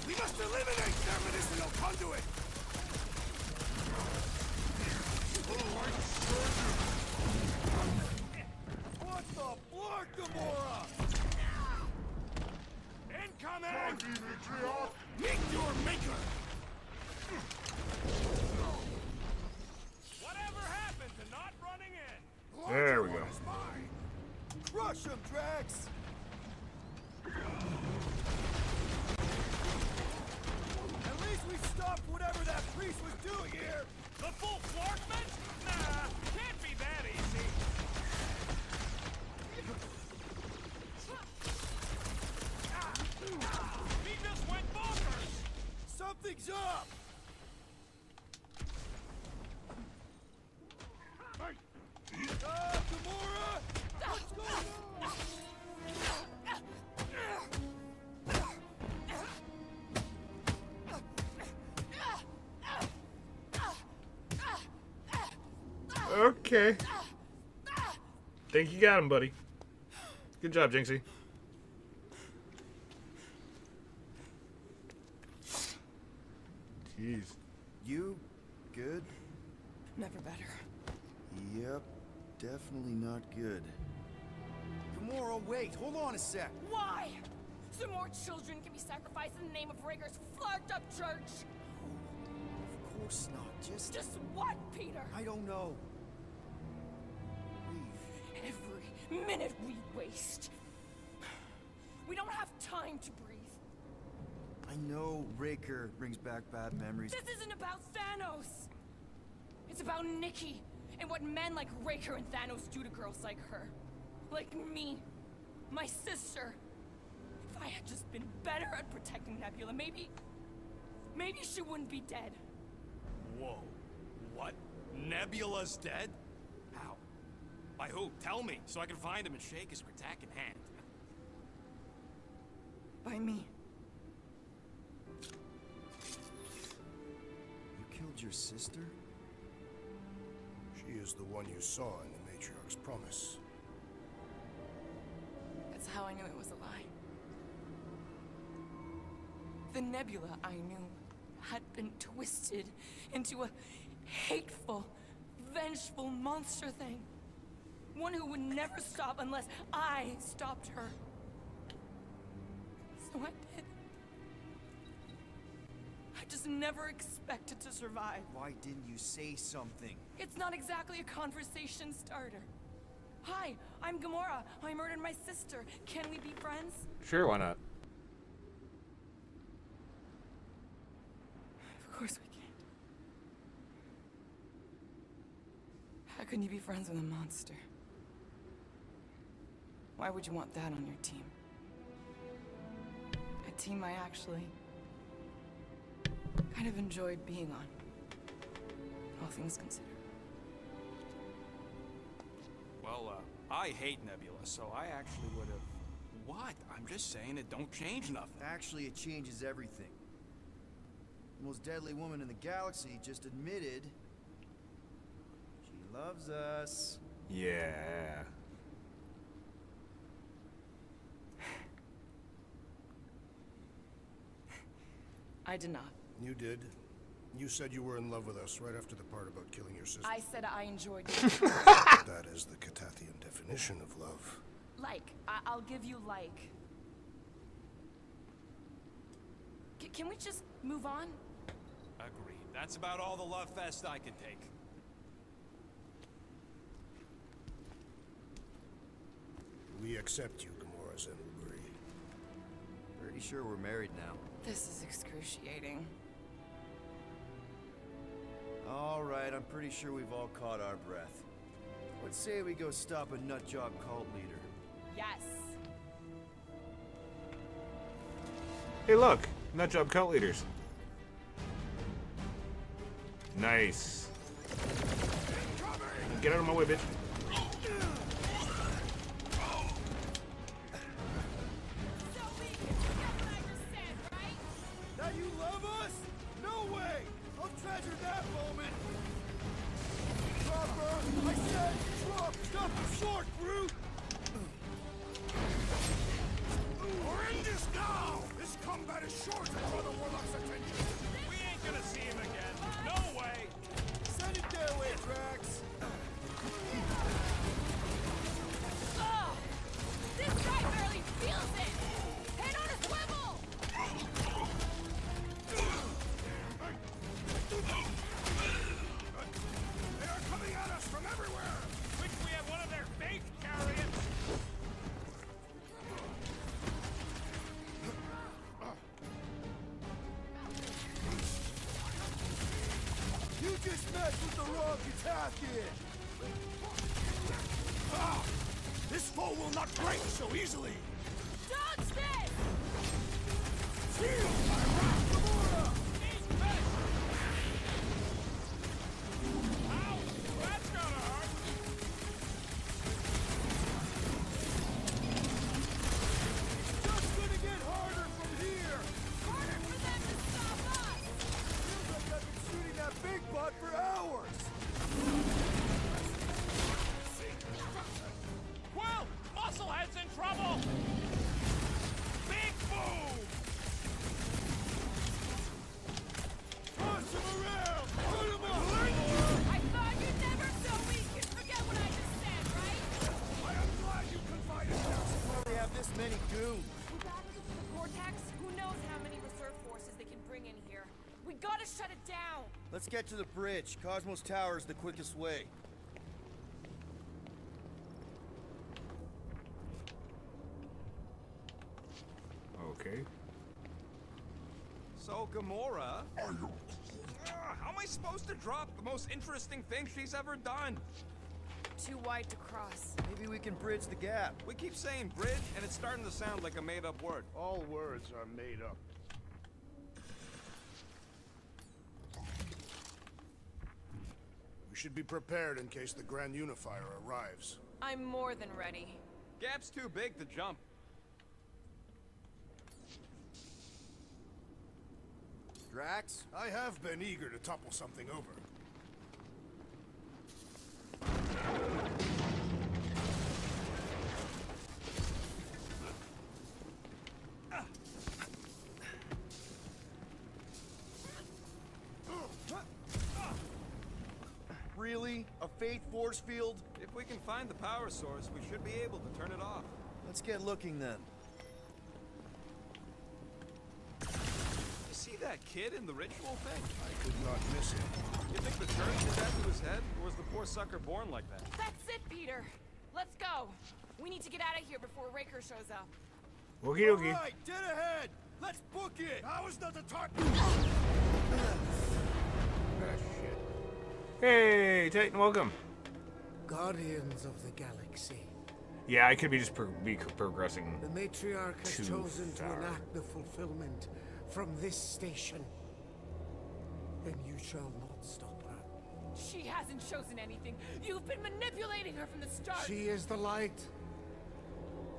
We must eliminate their medicinal conduit! What the flark, Gamora? Incoming! Meet your maker!
Whatever happened to not running in?
There we go.
Crush him, Drax! At least we stopped whatever that priest was doing here!
The full Flarkman? Nah, can't be that easy. He just went bonkers.
Something's up! Gamora! What's going on?
Okay. Think you got him, buddy. Good job, Jinxie. Jeez.
You good?
Never better.
Yep, definitely not good. Gamora, wait, hold on a sec.
Why? So more children can be sacrificed in the name of Rager's flarked up church?
Of course not. Just
what, Peter?
I don't know.
Every minute we waste. We don't have time to breathe.
I know Raker brings back bad memories.
This isn't about Thanos. It's about Nikki and what men like Raker and Thanos do to girls like her. Like me. My sister. If I had just been better at protecting Nebula, maybe she wouldn't be dead.
Whoa. What? Nebula's dead? How? By who? Tell me, so I can find him and shake his attacking hand.
By me.
You killed your sister?
She is the one you saw in the Matriarch's promise.
That's how I knew it was a lie. The Nebula I knew had been twisted into a hateful, vengeful monster thing. One who would never stop unless I stopped her. So I did. I just never expected to survive.
Why didn't you say something?
It's not exactly a conversation starter. Hi, I'm Gamora. I murdered my sister. Can we be friends?
Sure, why not?
Of course we can't. How can you be friends with a monster? Why would you want that on your team? A team I actually kind of enjoyed being on, all things considered.
Well, I hate Nebula, so I actually would have... What? I'm just saying it don't change nothing.
Actually, it changes everything. The most deadly woman in the galaxy just admitted she loves us.
Yeah.
I did not.
You did. You said you were in love with us right after the part about killing your sister.
I said I enjoyed it.
That is the Catathian definition of love.
Like. I'll give you like. Can we just move on?
Agreed. That's about all the love fest I can take.
We accept you, Gamora Zenuburi.
Pretty sure we're married now.
This is excruciating.
All right, I'm pretty sure we've all caught our breath. Let's say we go stop a nutjob cult leader.
Yes.
Hey, look, nutjob cult leaders. Nice. Get out of my way, bitch.
That you love us? No way! I'll treasure that moment! Dropper! I said drop! Stop short, Groot!
Horrendous now! This combat is sure to draw the Warlock's attention.
We ain't gonna see him again. No way!
Send it their way, Drax!
Oh, this guy barely feels it! Head on a swivel!
They are coming at us from everywhere!
Wish we had one of their fake chariots!
You just messed with the wrong Catathian!
Ah! This foe will not break so easily!
Dodge this!
Shield my wrath, Gamora!
Ow! That's gonna hurt!
Just gonna get harder from here!
Harder for them to stop us!
Feels like I've been shooting that big butt for hours!
Quill! Musclehead's in trouble! Big boom!
Toss him around! Put him up!
I thought you'd never so weak and forget what I just said, right?
I am glad you confided in us!
They have this many goons.
We got it. The Vortex? Who knows how many reserve forces they can bring in here? We gotta shut it down!
Let's get to the bridge. Cosmos Tower is the quickest way.
Okay.
So, Gamora... how am I supposed to drop the most interesting thing she's ever done?
Too wide to cross.
Maybe we can bridge the gap.
We keep saying bridge, and it's starting to sound like a made-up word.
All words are made up. We should be prepared in case the Grand Unifier arrives.
I'm more than ready.
Gap's too big to jump.
Drax?
I have been eager to topple something over.
Really? A Fate force field?
If we can find the power source, we should be able to turn it off.
Let's get looking then.
You see that kid in the ritual thing?
I could not miss him.
You think the church did that to his head, or was the poor sucker born like that?
That's it, Peter. Let's go. We need to get out of here before Raker shows up.
Okie dokie.
Alright, dead ahead! Let's book it!
Now is not the time.
Hey, Titan, welcome.
Guardians of the Galaxy.
Yeah, I could be just progressing.
The Matriarch has
too
chosen
far.
to enact the fulfillment from this station. And you shall not stop her.
She hasn't chosen anything. You've been manipulating her from the start.
She is the light.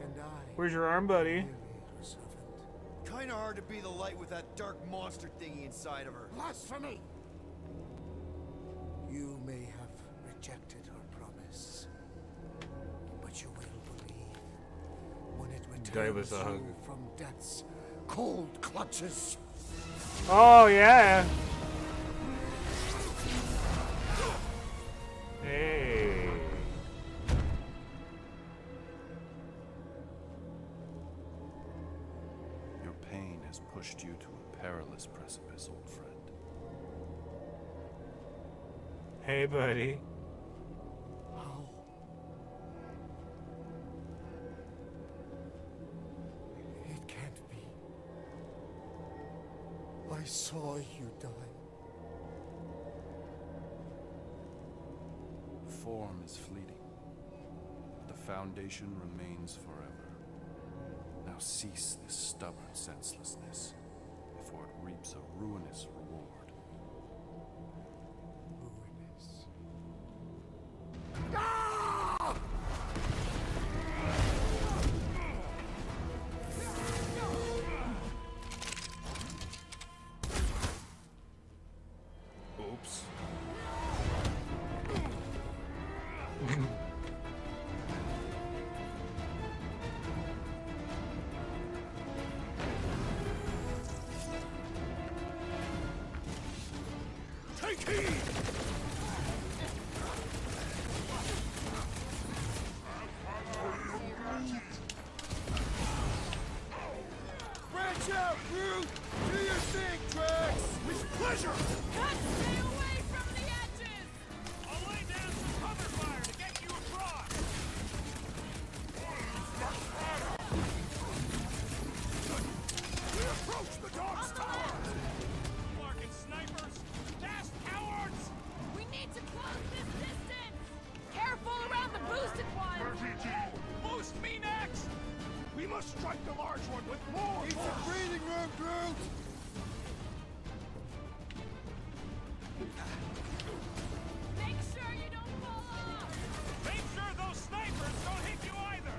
And I...
Where's your arm, buddy?
am her servant.
Kinda hard to be the light with that dark monster thingy inside of her.
Blasphemy! You may have rejected her promise, but you will believe when it returns you from death's cold clutches.
Oh, yeah. Hey.
Your pain has pushed you to a perilous precipice, old friend.
Hey, buddy.
How? It can't be. I saw you die.
Form is fleeting, but the foundation remains forever. Now cease this stubborn senselessness, before it reaps a ruinous reward.
Ruinous.
Oops.
Take heed!
Branch out, Groot! Do your thing, Drax!
With pleasure!
Stay away from the edges!
I'll lay down some cover fire to get you across!
We approach the dog's tower!
Larkin snipers! Fast cowards!
We need to close this distance! Careful around the boosted one!
Boost me next!
We must strike the large one with more
Need some breathing room, Groot!
Make sure you don't fall off!
Make sure those snipers don't hit you either!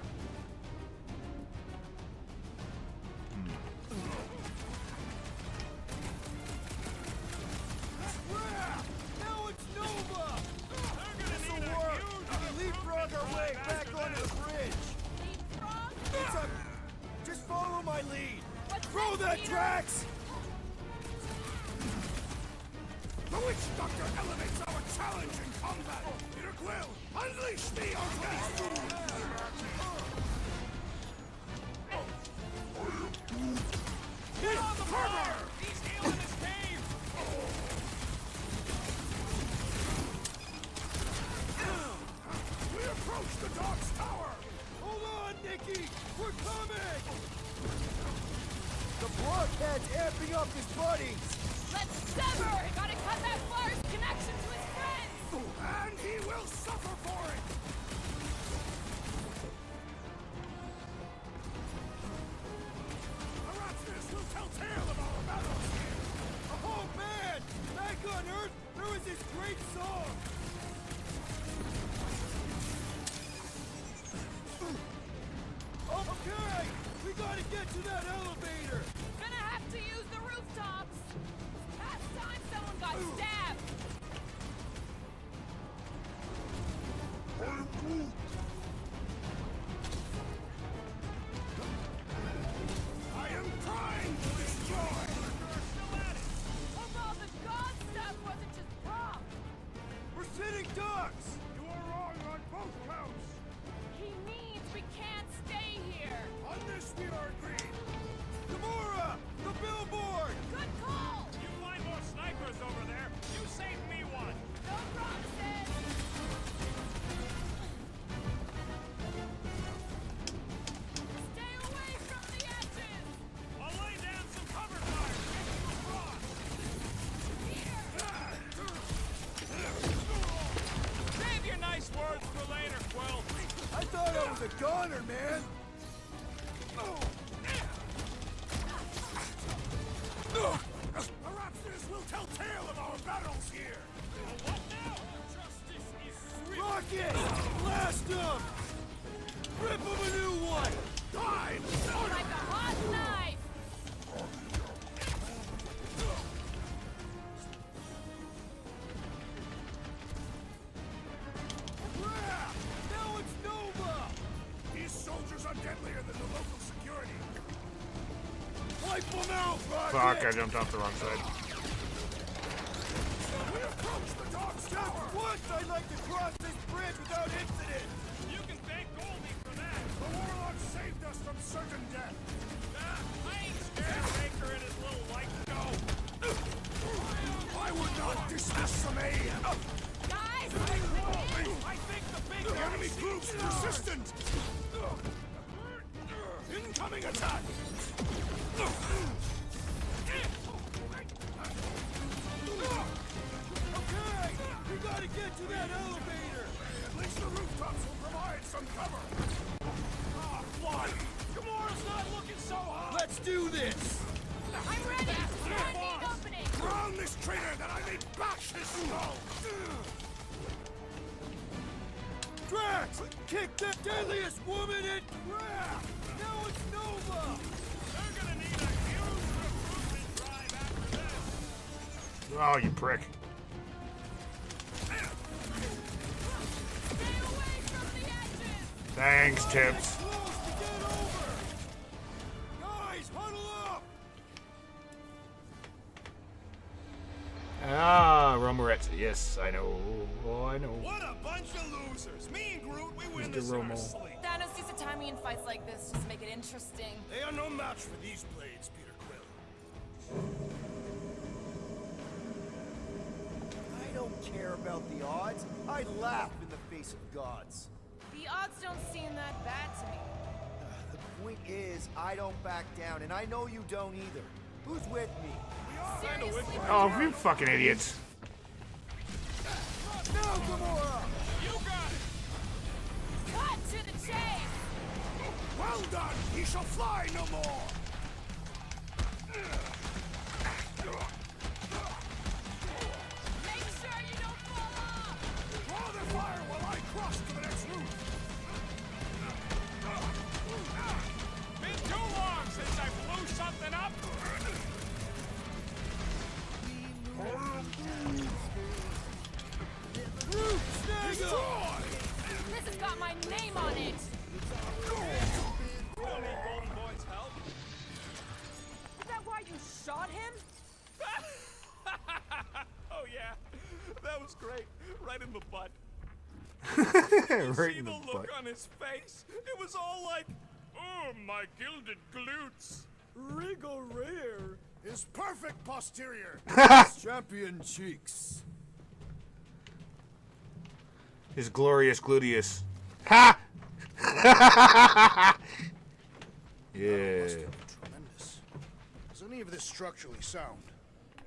Now it's Nova!
They're gonna
This'll
need a
work!
huge
We can leapfrog our way back onto the bridge!
Leapfrog?
It's a... Just follow my lead!
What's
Throw
this,
that,
Peter?
Drax!
The Witch Doctor elevates our challenge in combat! Peter Quill, unleash the Outcast!
Get on the bar! He's healing his cave!
man's amping up his buddies!
Let's sever! Gotta cut that Flar's connection to his friends!
And he will suffer for it! Erasmus will tell tale of our battles here!
Oh man! Back on Earth, there was this great song! Okay! We gotta get to that elevator!
Gonna have to use the rooftops! Past time someone got stabbed!
I am trying to destroy!
Hope all the god stuff wasn't just prop!
We're sitting ducks!
You are wrong on both counts!
He means we can't stay here!
On this we are agreed!
Gamora! The billboard!
Good call!
You find more snipers over there. You saved me one.
No promises! Stay away from the edges!
I'll lay down some cover fire. Get you across. Save your nice words for later, Quill.
I thought I was a goner, man!
Erasmus will tell tale of our battles here!
What now? Justice is swift.
Rocket! Blast him! Rip him a new one!
Time!
Like a hot knife!
Crap! Now it's Nova!
These soldiers are deadlier than the local security!
Wipe them out, Rocket!
Fuck, I jumped off the wrong side.
We approach the dog's
Just
tower!
once I'd like to cross this bridge without incident!
You can thank Goldie for that.
The warlock saved us from certain death!
I ain't scared of Baker and his little light show.
I would not dismiss some aid!
Guys!
I think the big
The enemy group's persistent! Incoming attack!
Okay! We gotta get to that elevator!
At least the rooftops will provide some cover!
Ah, fly. Gamora's not looking so hot.
Let's do this!
I'm ready! Find the opening!
Drown this traitor that I may bash his skull!
Drax! Kick the deadliest woman in crap! Now it's Nova!
They're gonna need a huge recruitment drive after this.
Oh, you prick.
Stay away from the edges!
Thanks, Tips.
Close to get over! Guys, huddle up!
Ah, Romoret. Yes, I know. Oh, I know.
What a bunch of losers. Me and Groot, we win
Mr.
this in our
Romo.
sleep.
Thanos used to time me in fights like this just to make it interesting.
They are no match for these blades, Peter Quill.
I don't care about the odds. I laugh in the face of gods.
The odds don't seem that bad to me.
The point is, I don't back down, and I know you don't either. Who's with me?
Seriously?
Oh, you fucking idiots.
Now, Gamora!
You got it.
Cut to the chase!
Well done! He shall fly no more!
Make sure you don't fall off!
Draw their fire while I cross to the next roof!
Been too long since I blew something up.
Groot, snag him!
This has got my name on it!
We'll need Golden Boy's help.
Is that why you shot him?
Oh yeah, that was great. Right in the butt.
Right
See
in
the
the
look
butt.
on his face? It was all like, oh, my gilded glutes.
Wriggle rear.
His perfect posterior!
Champion cheeks.
His glorious gluteus. Ha! Yeah.
Tremendous. Has any of this structurally sound?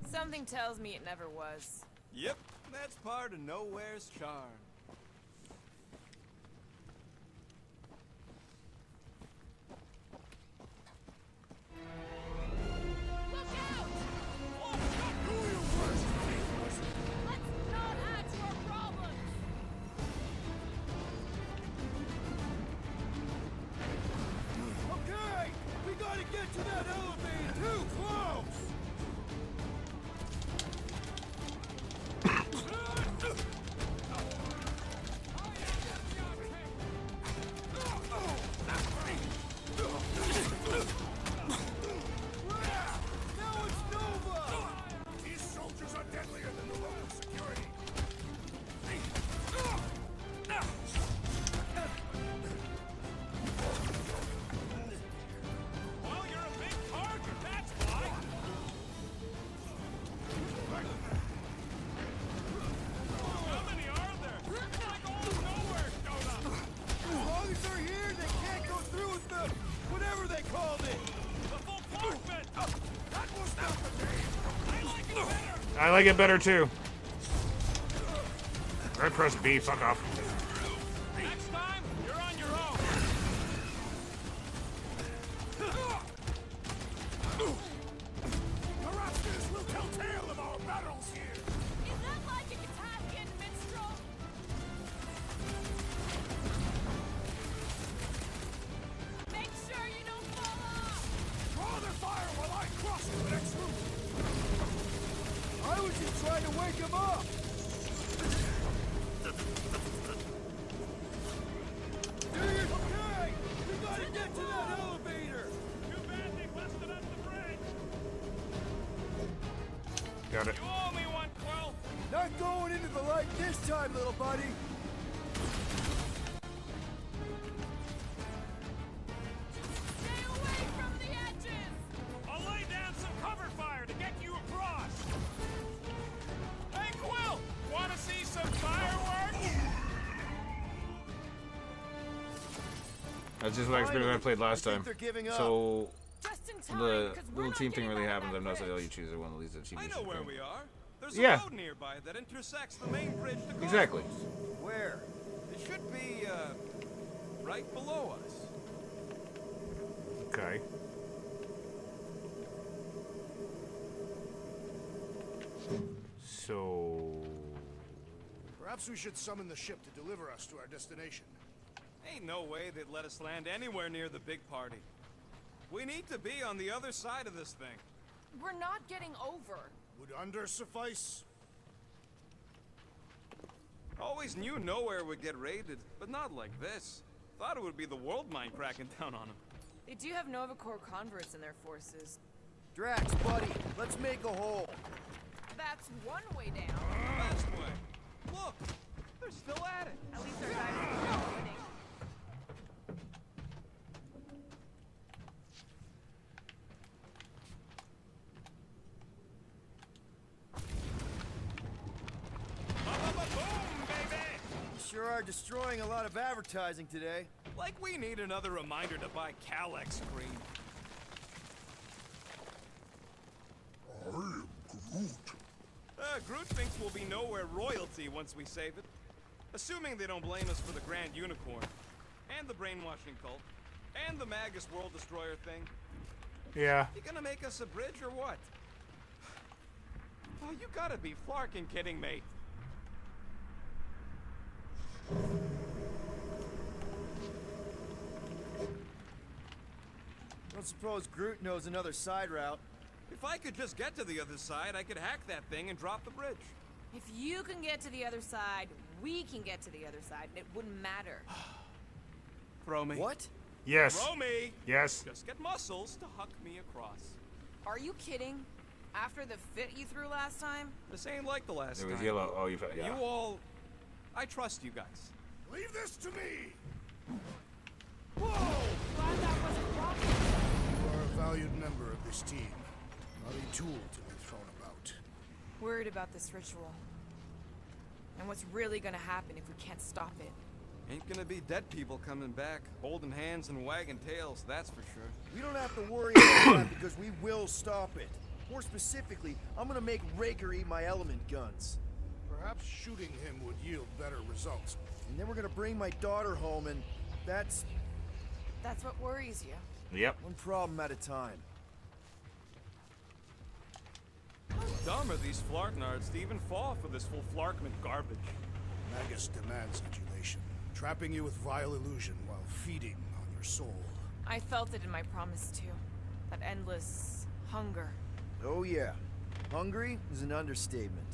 Something tells me it never was.
Yep, that's part of Nowhere's charm.
Okay! We gotta get to that elevator! Too close! Now it's Nova!
These soldiers are deadlier than the local security.
Well, you're a big target, that's why. How many are there? It's like all Nowhere showed up.
As long as they're here, they can't go through with the... whatever they called it!
The full forfeit. That was not the team. I like it better.
I like it better too. I press B, fuck off.
Next time, you're on your own.
Corruptors will tell tale of our battles here.
Is that like a Kataskian minstrel? Make sure you don't fall off!
Draw their fire while I cross to the next room.
I was just trying to wake him up! Okay! We gotta get to that elevator!
Too bad they busted up the bridge.
Got it.
You owe me one, Quill.
Not going into the light this time, little buddy!
Stay away from the edges!
I'll lay down some cover fire to get you across. Hey, Quill, want to see some fireworks?
That's just what experience I played last
I
time.
think they're giving up.
So
Just in time,
the
'cause we're
little
not
team thing
getting
really
back
happens.
that
I've noticed that
bridge.
you choose one of these achievements.
I know where we are. There's a
Yeah.
road nearby that intersects the main bridge to
Exactly.
Cosmos.
Where?
It should be, right below us.
Okay. So
Perhaps we should summon the ship to deliver us to our destination.
Ain't no way they'd let us land anywhere near the big party. We need to be on the other side of this thing.
We're not getting over.
Would under suffice?
Always knew Nowhere would get raided, but not like this. Thought it would be the world mind cracking down on them.
They do have Nova Corps converts in their forces.
Drax, buddy, let's make a hole.
That's one way down.
Best way. Look, they're still at it.
At least our guys are winning.
Boom, baby!
You sure are destroying a lot of advertising today.
Like we need another reminder to buy Calyx cream.
I am Groot.
Groot thinks we'll be Nowhere royalty once we save it. Assuming they don't blame us for the Grand Unicorn, and the brainwashing cult, and the Magus World Destroyer thing.
yeah.
You gonna make us a bridge or what? Oh, you gotta be flarking kidding me.
Don't suppose Groot knows another side route.
If I could just get to the other side, I could hack that thing and drop the bridge.
If you can get to the other side, we can get to the other side, and it wouldn't matter.
Throw me.
What?
Yes.
Throw me!
Yes.
Just get muscles to huck me across.
Are you kidding? After the fit you threw last time?
This ain't like the last
It
time.
was yellow. Oh, you. Yeah.
You all... I trust you guys.
Leave this to me!
Glad that wasn't rocket.
You are a valued member of this team, not a tool to be thrown about.
Worried about this ritual. And what's really gonna happen if we can't stop it.
Ain't gonna be dead people coming back, holding hands and wagging tails, that's for sure.
We don't have to worry about that because we will stop it. More specifically, I'm gonna make Raker eat my element guns.
Perhaps shooting him would yield better results.
And then we're gonna bring my daughter home, and that's
what worries you.
Yep.
one problem at a time.
How dumb are these Flarknards to even fall for this full Flarkman garbage?
Magus demands adulation, trapping you with vile illusion while feeding on your soul.
I felt it in my promise too. That endless hunger.
Oh yeah. Hungry is an understatement.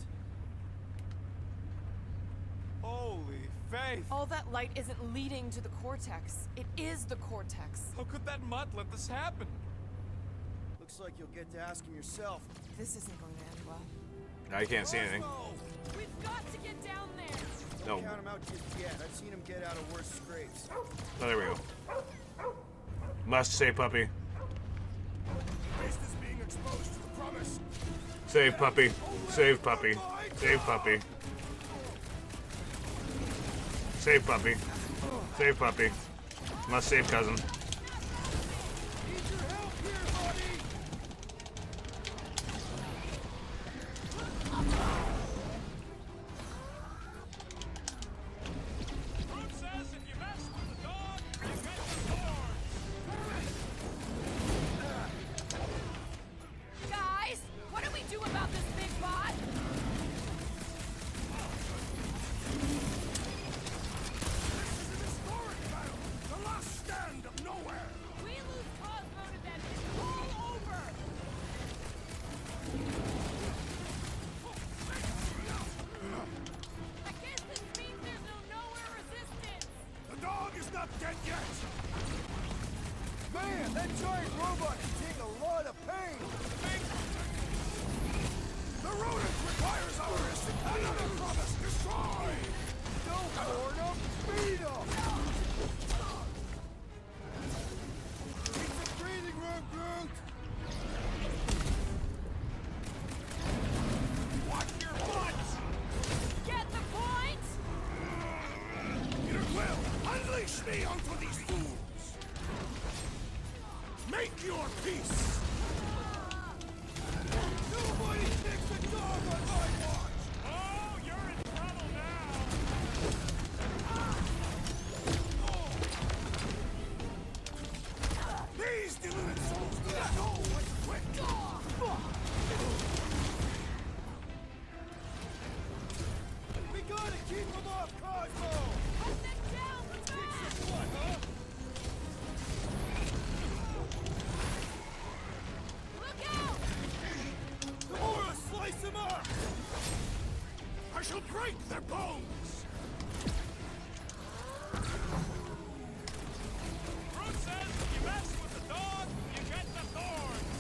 Holy faith!
All that light isn't leading to the Cortex. It is the Cortex.
How could that mutt let this happen?
Looks like you'll get to ask him yourself.
This isn't going to end well.
I can't see anything.
We've got to get down there!
No.
Count him out just yet. I've seen him get out of worse scrapes.
Oh, there we go. Must save puppy.
Waste is being exposed to the promise.
Save puppy. Save puppy. Save puppy. Save puppy. Save puppy. Must save cousin.
Need your help here, buddy!
Says if you mess with the dog, you get the thorns.
Guys, what do we do about this big bot?
The last stand of nowhere!
We lose Cosmo to them. It's all over. I guess this means there's no nowhere resistance.
The dog is not dead yet!
Man, that giant robot can take a lot of pain!
The rodent requires our assistance! Another promise destroyed!
Don't warn him! Beat him! It's a breathing room, Groot!
Watch your butts!
Get the point?
Peter Quill, unleash me onto these fools! Make your peace!
Nobody takes a dog on my watch!
Oh, you're in trouble now!
These deluded souls do not know what's quick!
We gotta keep him off Cosmo!
Put them down, fast!
What, huh?
Look out!
Gamora, slice him up!
I shall break their bones!
Groot says if you mess with the dog, you get the thorns.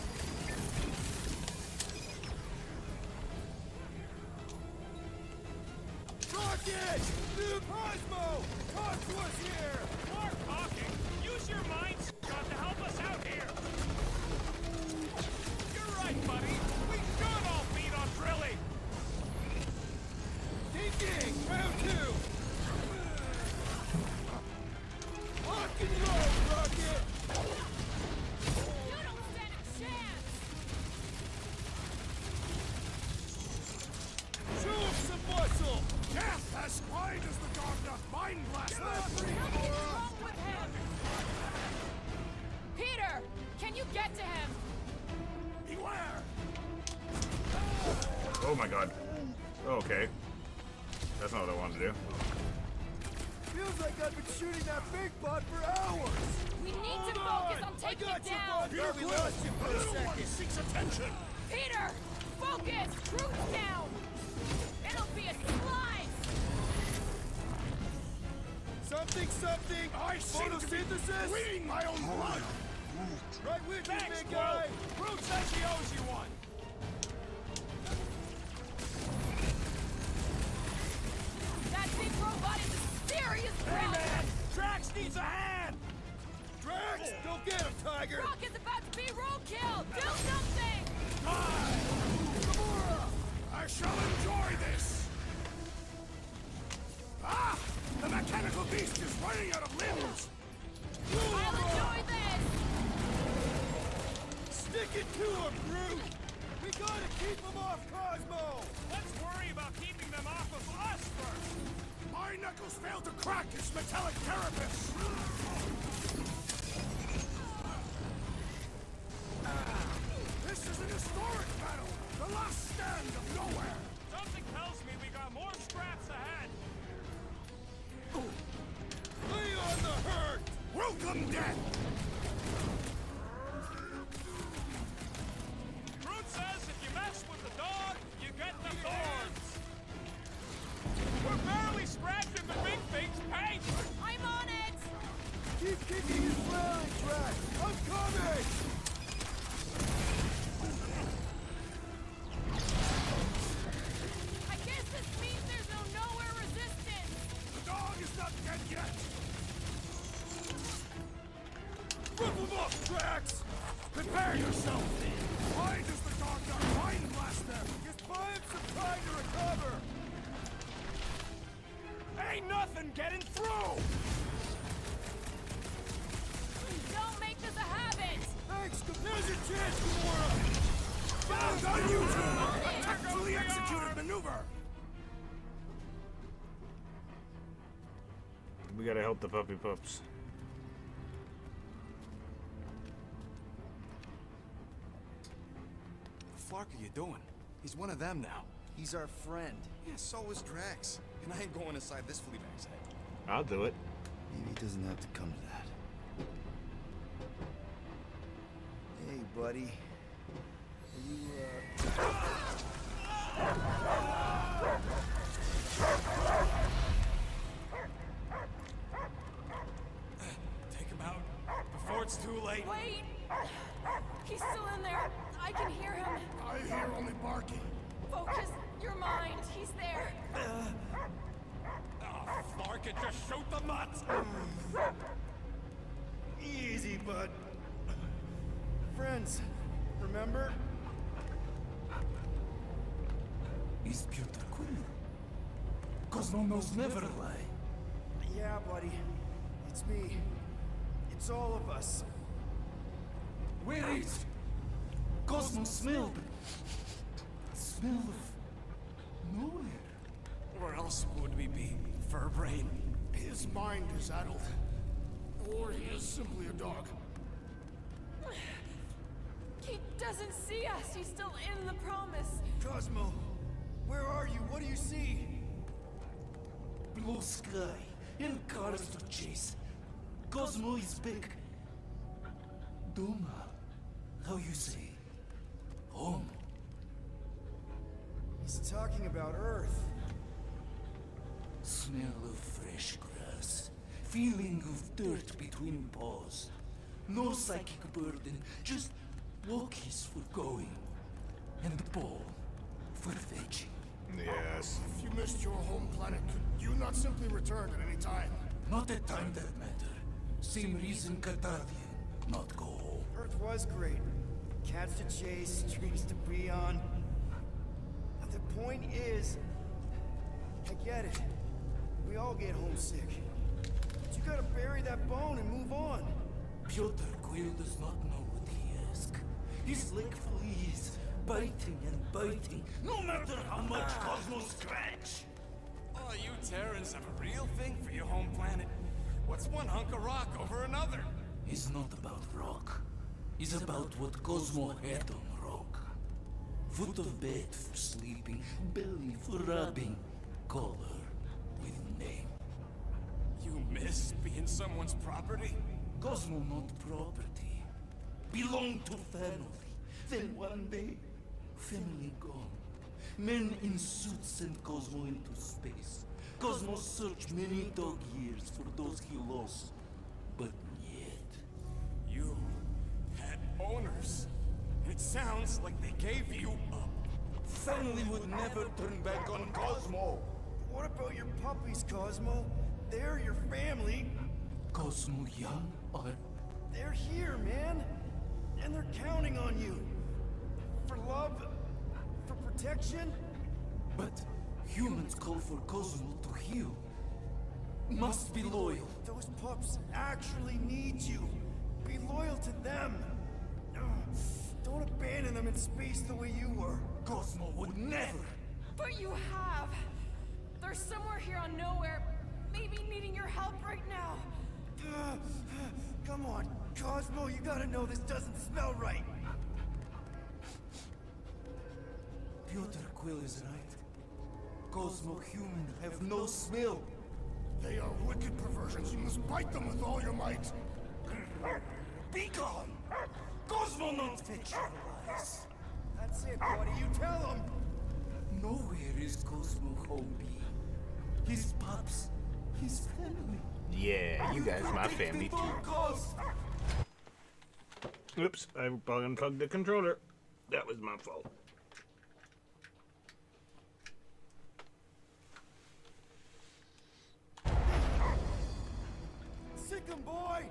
Rocket! New Cosmo! Talk to us here!
More talking. Use your mind, Scott, to help us out here. You're right, buddy. We should all beat on Drilly.
Thinking! Round two! Lock and roll, Rocket!
You don't stand a chance!
Show him some muscle!
Death as wide as the Dark Mind Blast!
Something is wrong with him! Peter, can you get to him?
Beware!
Oh my god. Okay. That's not what I wanted to do.
Feels like I've been shooting that big bot for hours!
We need to focus on taking it down!
Peter, we lost you for a second!
Seeks attention!
Peter, focus! Groot's down! It'll be a slice!
Something!
I seem to be
Photosynthesis?
bleeding my own blood!
Right with you,
Thanks,
big
Quill.
guy!
Groot says he owes you one.
That big robot is a serious problem!
Drax needs a hand.
Drax! Go get him, Tiger!
Rock is about to be roll killed! Do something!
Gamora!
I shall enjoy this! Ah! The mechanical beast is running out of limbs!
I'll enjoy this!
Stick it to him, Groot! We gotta keep him off Cosmo! Let's worry about keeping them off of us first!
My knuckles failed to crack his metallic carapace! This is an historic battle! The last stand of nowhere!
Something tells me we got more scraps ahead! Lay on the hurt!
Welcome, death!
Groot says if you mess with the dog, you get the thorns! We're barely scratching the big thing's paint!
I'm on it!
Keep kicking and flailing, Drax! I'm coming!
I guess this means there's no nowhere resistance!
The dog is not dead yet!
Rip him off, Drax!
Prepare yourself! Why does the dog got Mind Blaster?
Just buy him some time to recover! Ain't nothing getting through!
Don't make this a habit!
Thanks, there's your chance, Gamora!
Well done, you two! A tactfully executed maneuver!
We gotta help the puppy pups.
What the fuck are you doing? He's one of them now.
He's our friend.
Yeah, so is Drax. And I ain't going inside this Fleabag's head.
I'll do it.
Maybe it doesn't have to come to that. Hey, buddy. Are you,
Take him out before it's too late.
Wait! He's still in there. I can hear him.
I hear only barking.
Focus your mind. He's there.
Oh, Flark it, just shoot the mutts!
Easy, bud. Friends, remember?
Is Peter Quill? Cosmo knows never lie.
Yeah, buddy. It's me. It's all of us.
Where is Cosmo smelled? Smell of nowhere.
Where else would we be, Furbrain?
His mind is addled. Or he is simply a dog.
He doesn't see us. He's still in the promise.
Cosmo, where are you? What do you see?
Blue sky and cars to chase. Cosmo is back. Doma, how you say? Home.
He's talking about Earth.
Smell of fresh grass. Feeling of dirt between paws. No psychic burden, just walkies for going. And the ball for fetching.
Yes.
If you missed your home planet, could you not simply return at any time?
Not a time that matter. Same reason Katardian not go home.
Earth was great. Cats to chase, streets to be on. The point is, I get it. We all get homesick. But you gotta bury that bone and move on.
Piotr Quill does not know what he asks. He's like fleas, biting and biting, no matter how much Cosmo scratch.
Oh, you Terrans have a real thing for your home planet. What's one hunk of rock over another?
It's not about rock. It's about what Cosmo had on rock. Foot of bed for sleeping, belly for rubbing, color with name.
You miss being someone's property?
Cosmo not property. Belong to family. Then one day, family gone. Men in suits send Cosmo into space. Cosmo searched many dog years for those he lost. But yet...
You had owners. It sounds like they gave you up.
Family would never turn back on Cosmo.
What about your puppies, Cosmo? They're your family.
Cosmo young or...
They're here, man. And they're counting on you. For love, for protection.
But humans call for Cosmo to heal. must be loyal.
Those pups actually need you. Be loyal to them. Don't abandon them in space the way you were.
Cosmo would never.
But you have. They're somewhere here on nowhere, maybe needing your help right now.
Come on, Cosmo, you gotta know this doesn't smell right.
Piotr Quill is right. Cosmo human have no smell.
They are wicked perversions. You must bite them with all your might.
Be gone! Cosmo not fetch your lies.
That's it, buddy. You tell them.
Nowhere is Cosmo home be. His pups, his family.
Yeah, you guys my family too. Oops, I unplugged the controller. That was my fault.
Sick 'em, boy!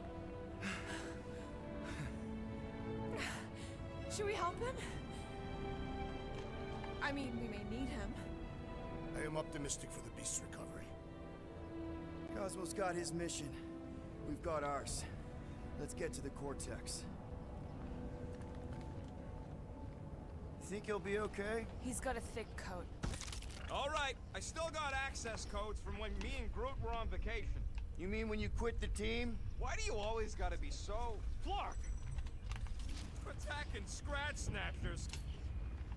Should we help him? I mean, we may need him.
I am optimistic for the beast's recovery.
Cosmo's got his mission. We've got ours. Let's get to the Cortex. Think he'll be okay?
He's got a thick coat.
All right, I still got access codes from when me and Groot were on vacation.
You mean when you quit the team?
Why do you always gotta be so... Flark! Attacking Scratch Snatchers.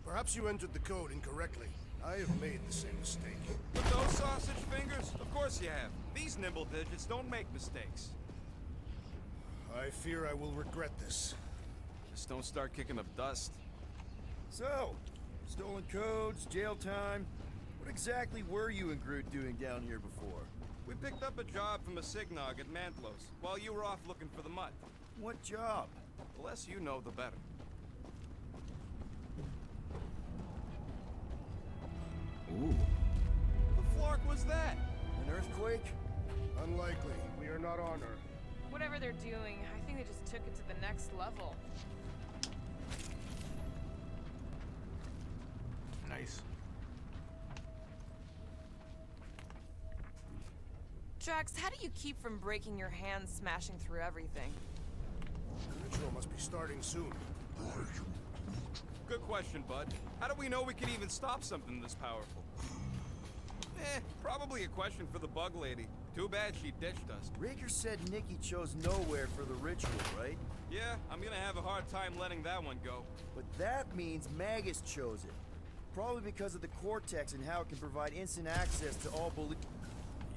Perhaps you entered the code incorrectly. I have made the same mistake.
With those sausage fingers? Of course you have. These nimble digits don't make mistakes.
I fear I will regret this.
Just don't start kicking up dust.
So, stolen codes, jail time. What exactly were you and Groot doing down here before?
We picked up a job from a Signog at Mantlos, while you were off looking for the mutt.
What job?
The less you know, the better.
Ooh.
The Flark was that?
An earthquake?
Unlikely. We are not on Earth.
Whatever they're doing, I think they just took it to the next level.
Nice.
Drax, how do you keep from breaking your hands smashing through everything?
The ritual must be starting soon.
Good question, bud. How do we know we can even stop something this powerful? Probably a question for the bug lady. Too bad she ditched us.
Raker said Nikki chose nowhere for the ritual, right?
Yeah, I'm gonna have a hard time letting that one go.
But that means Magus chose it. Probably because of the Cortex and how it can provide instant access to all belief.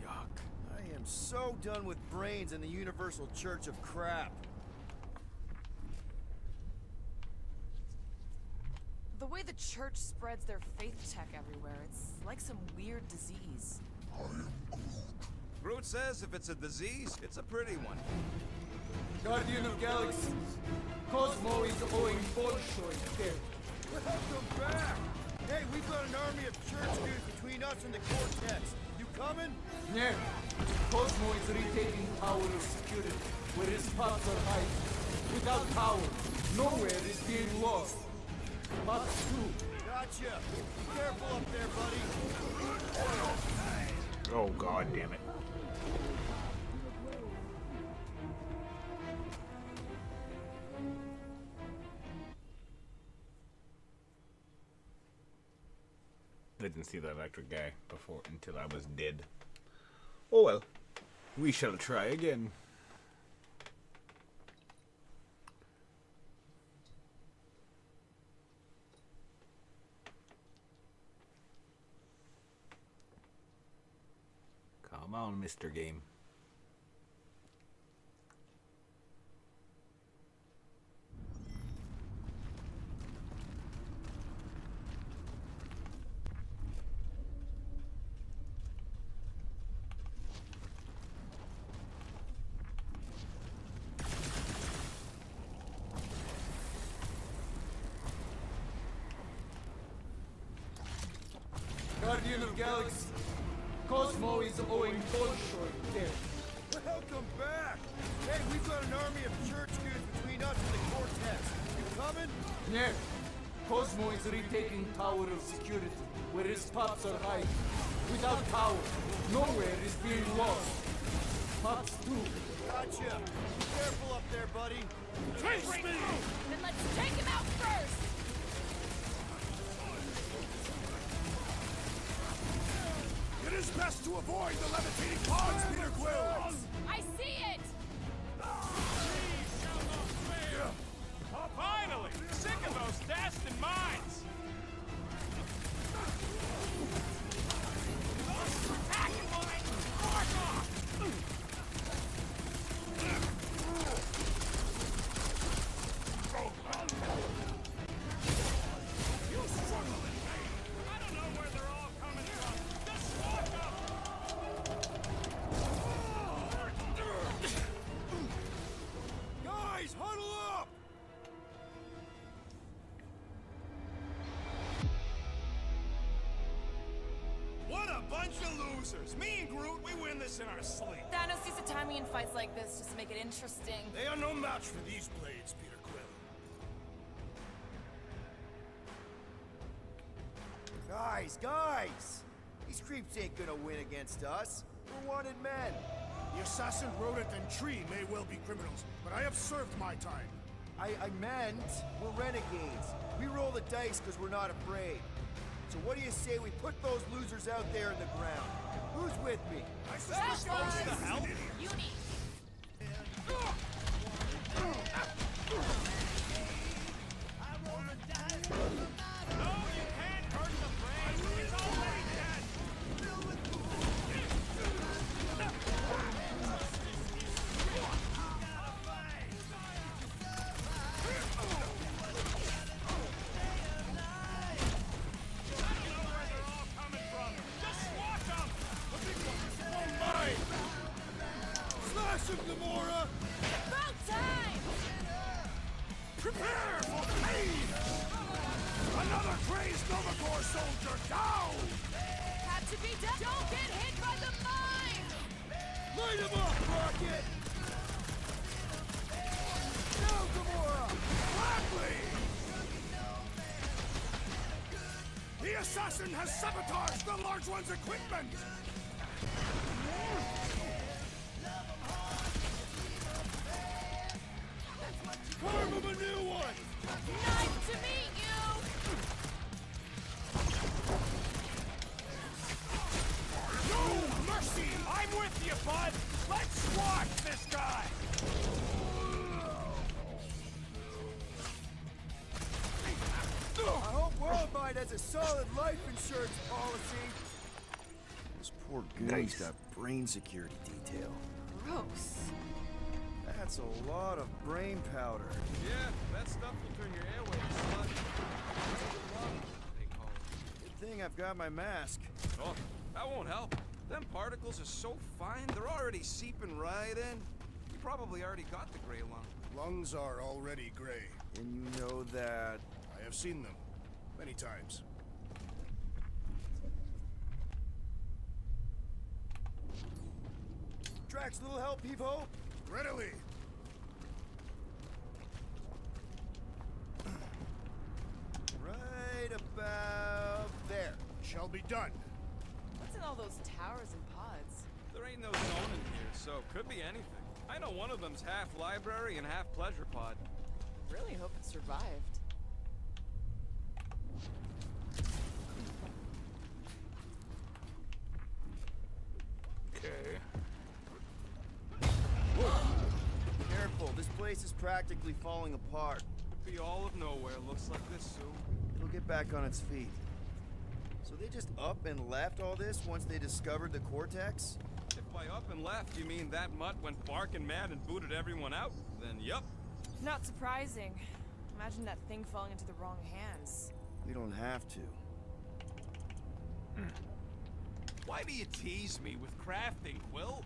Yuck.
I am so done with brains and the Universal Church of Crap.
The way the church spreads their faith tech everywhere, it's like some weird disease.
Groot says if it's a disease, it's a pretty one.
Guardian of Galaxies, Cosmo is owing Bolshoi dead.
Welcome back! Hey, we've got an army of church dudes between us and the Cortex. You coming?
Yeah. Cosmo is retaking power of security, where his pups are hiding. Without power, nowhere is being lost. Pups too.
Gotcha. Be careful up there, buddy.
Oh, god damn it. I didn't see that electric guy before until I was dead. Oh well. We shall try again. Come on, Mr. Game.
Guardian of Galaxies, Cosmo is owing Bolshoi dead.
Welcome back! Hey, we've got an army of church dudes between us and the Cortex. You coming?
Yeah. Cosmo is retaking tower of security, where his pups are hiding. Without power, nowhere is being lost. Fox too.
Gotcha. Be careful up there, buddy.
Chase me! Then let's take him out first!
It is best to avoid the levitating pods, Peter Quill!
I see it!
Finally! Sick of those destined mines! Attacking mines! Mark off! You struggle in vain! I don't know where they're all coming from! Just walk up!
Guys, huddle up!
What a bunch of losers! Me and Groot, we win this in our sleep!
Thanos used to time me in fights like this just to make it interesting.
They are no match for these blades, Peter Quill.
Guys! These creeps ain't gonna win against us. We're wanted men.
The assassin, rodent, and tree may well be criminals, but I have served my time.
I meant we're renegades. We roll the dice because we're not afraid. So what do you say we put those losers out there in the ground? Who's with me?
I suspect
supposed to
this is an
help?
idiot.
You need...
No, you can't hurt the brain! It's already dead!
Smash him, Gamora!
About time!
Prepare for pain! Another crazed Novagor soldier down!
Have to be done! Don't get hit by the mine!
Light him up, Rocket! Go, Gamora!
Gladly! The assassin has sabotaged the large one's equipment!
Carve him a new one!
Nice to meet you!
No mercy! I'm with you, bud! Let's squash this guy!
I hope Worldwide has a solid life insurance policy. Those poor goons got brain security detail.
Gross.
That's a lot of brain powder.
Yeah, that stuff will turn your airways sludge. They call it.
Good thing I've got my mask.
Oh, that won't help. Them particles are so fine, they're already seeping right in. You probably already got the gray lung.
Lungs are already gray.
And you know that...
I have seen them. Many times.
Drax, little help, Heave-Ho?
Readily!
Right about there.
Shall be done.
What's in all those towers and pods?
There ain't no zone in here, so could be anything. I know one of them's half library and half pleasure pod.
Really hope it survived.
Okay.
Careful, this place is practically falling apart.
Could be all of nowhere, looks like this soon.
It'll get back on its feet. So they just up and left all this once they discovered the Cortex?
If by up and left you mean that mutt went barking mad and booted everyone out, then yup.
Not surprising. Imagine that thing falling into the wrong hands.
We don't have to.
Why do you tease me with crafting, Quill?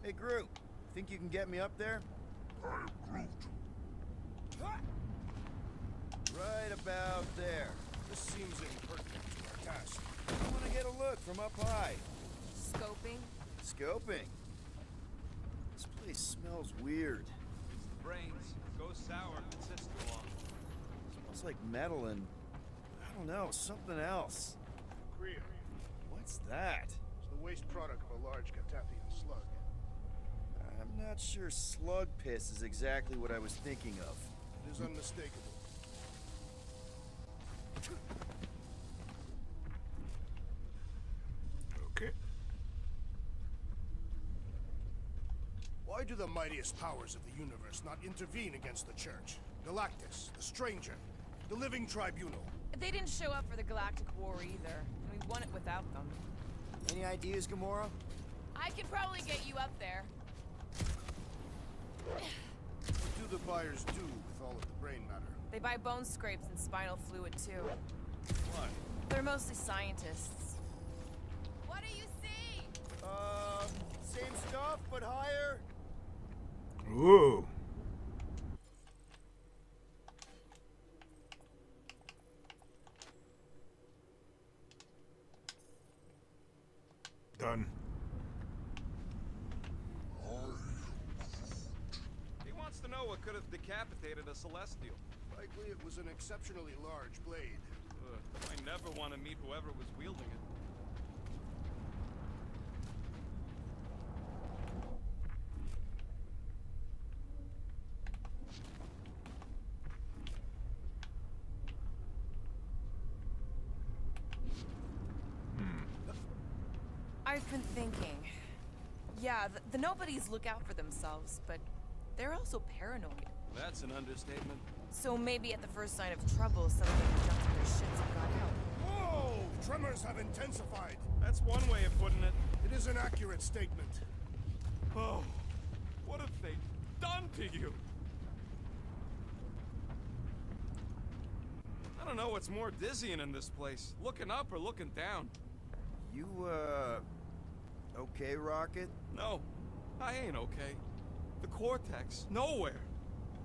Hey, Groot. Think you can get me up there?
I am Groot.
Right about there.
This seems impertinent to our task.
I want to get a look from up high.
Scoping?
Scoping. This place smells weird.
It's the brains. Goes sour if it sits too long.
Smells like metal and, I don't know, something else.
Kriya.
What's that?
It's the waste product of a large Catathian slug.
I'm not sure slug piss is exactly what I was thinking of.
It is unmistakable.
Okay.
Why do the mightiest powers of the universe not intervene against the Church? Galactus, the Stranger, the Living Tribunal.
They didn't show up for the Galactic War either, and we won it without them.
Any ideas, Gamora?
I could probably get you up there.
What do the buyers do with all of the brain matter?
They buy bone scrapes and spinal fluid too.
Why?
They're mostly scientists. What do you see?
Same stuff, but higher.
Ooh. Done.
He wants to know what could have decapitated a Celestial.
Likely it was an exceptionally large blade.
I never want to meet whoever was wielding it.
I've been thinking. Yeah, the nobodies look out for themselves, but they're also paranoid.
That's an understatement.
So maybe at the first sign of trouble, some of them jumped in their shits and got help.
Whoa! Tremors have intensified.
That's one way of putting it.
It is an accurate statement.
Oh, what have they done to you? I don't know what's more dizzying in this place. Looking up or looking down.
You, okay, Rocket?
No, I ain't okay. The Cortex, nowhere.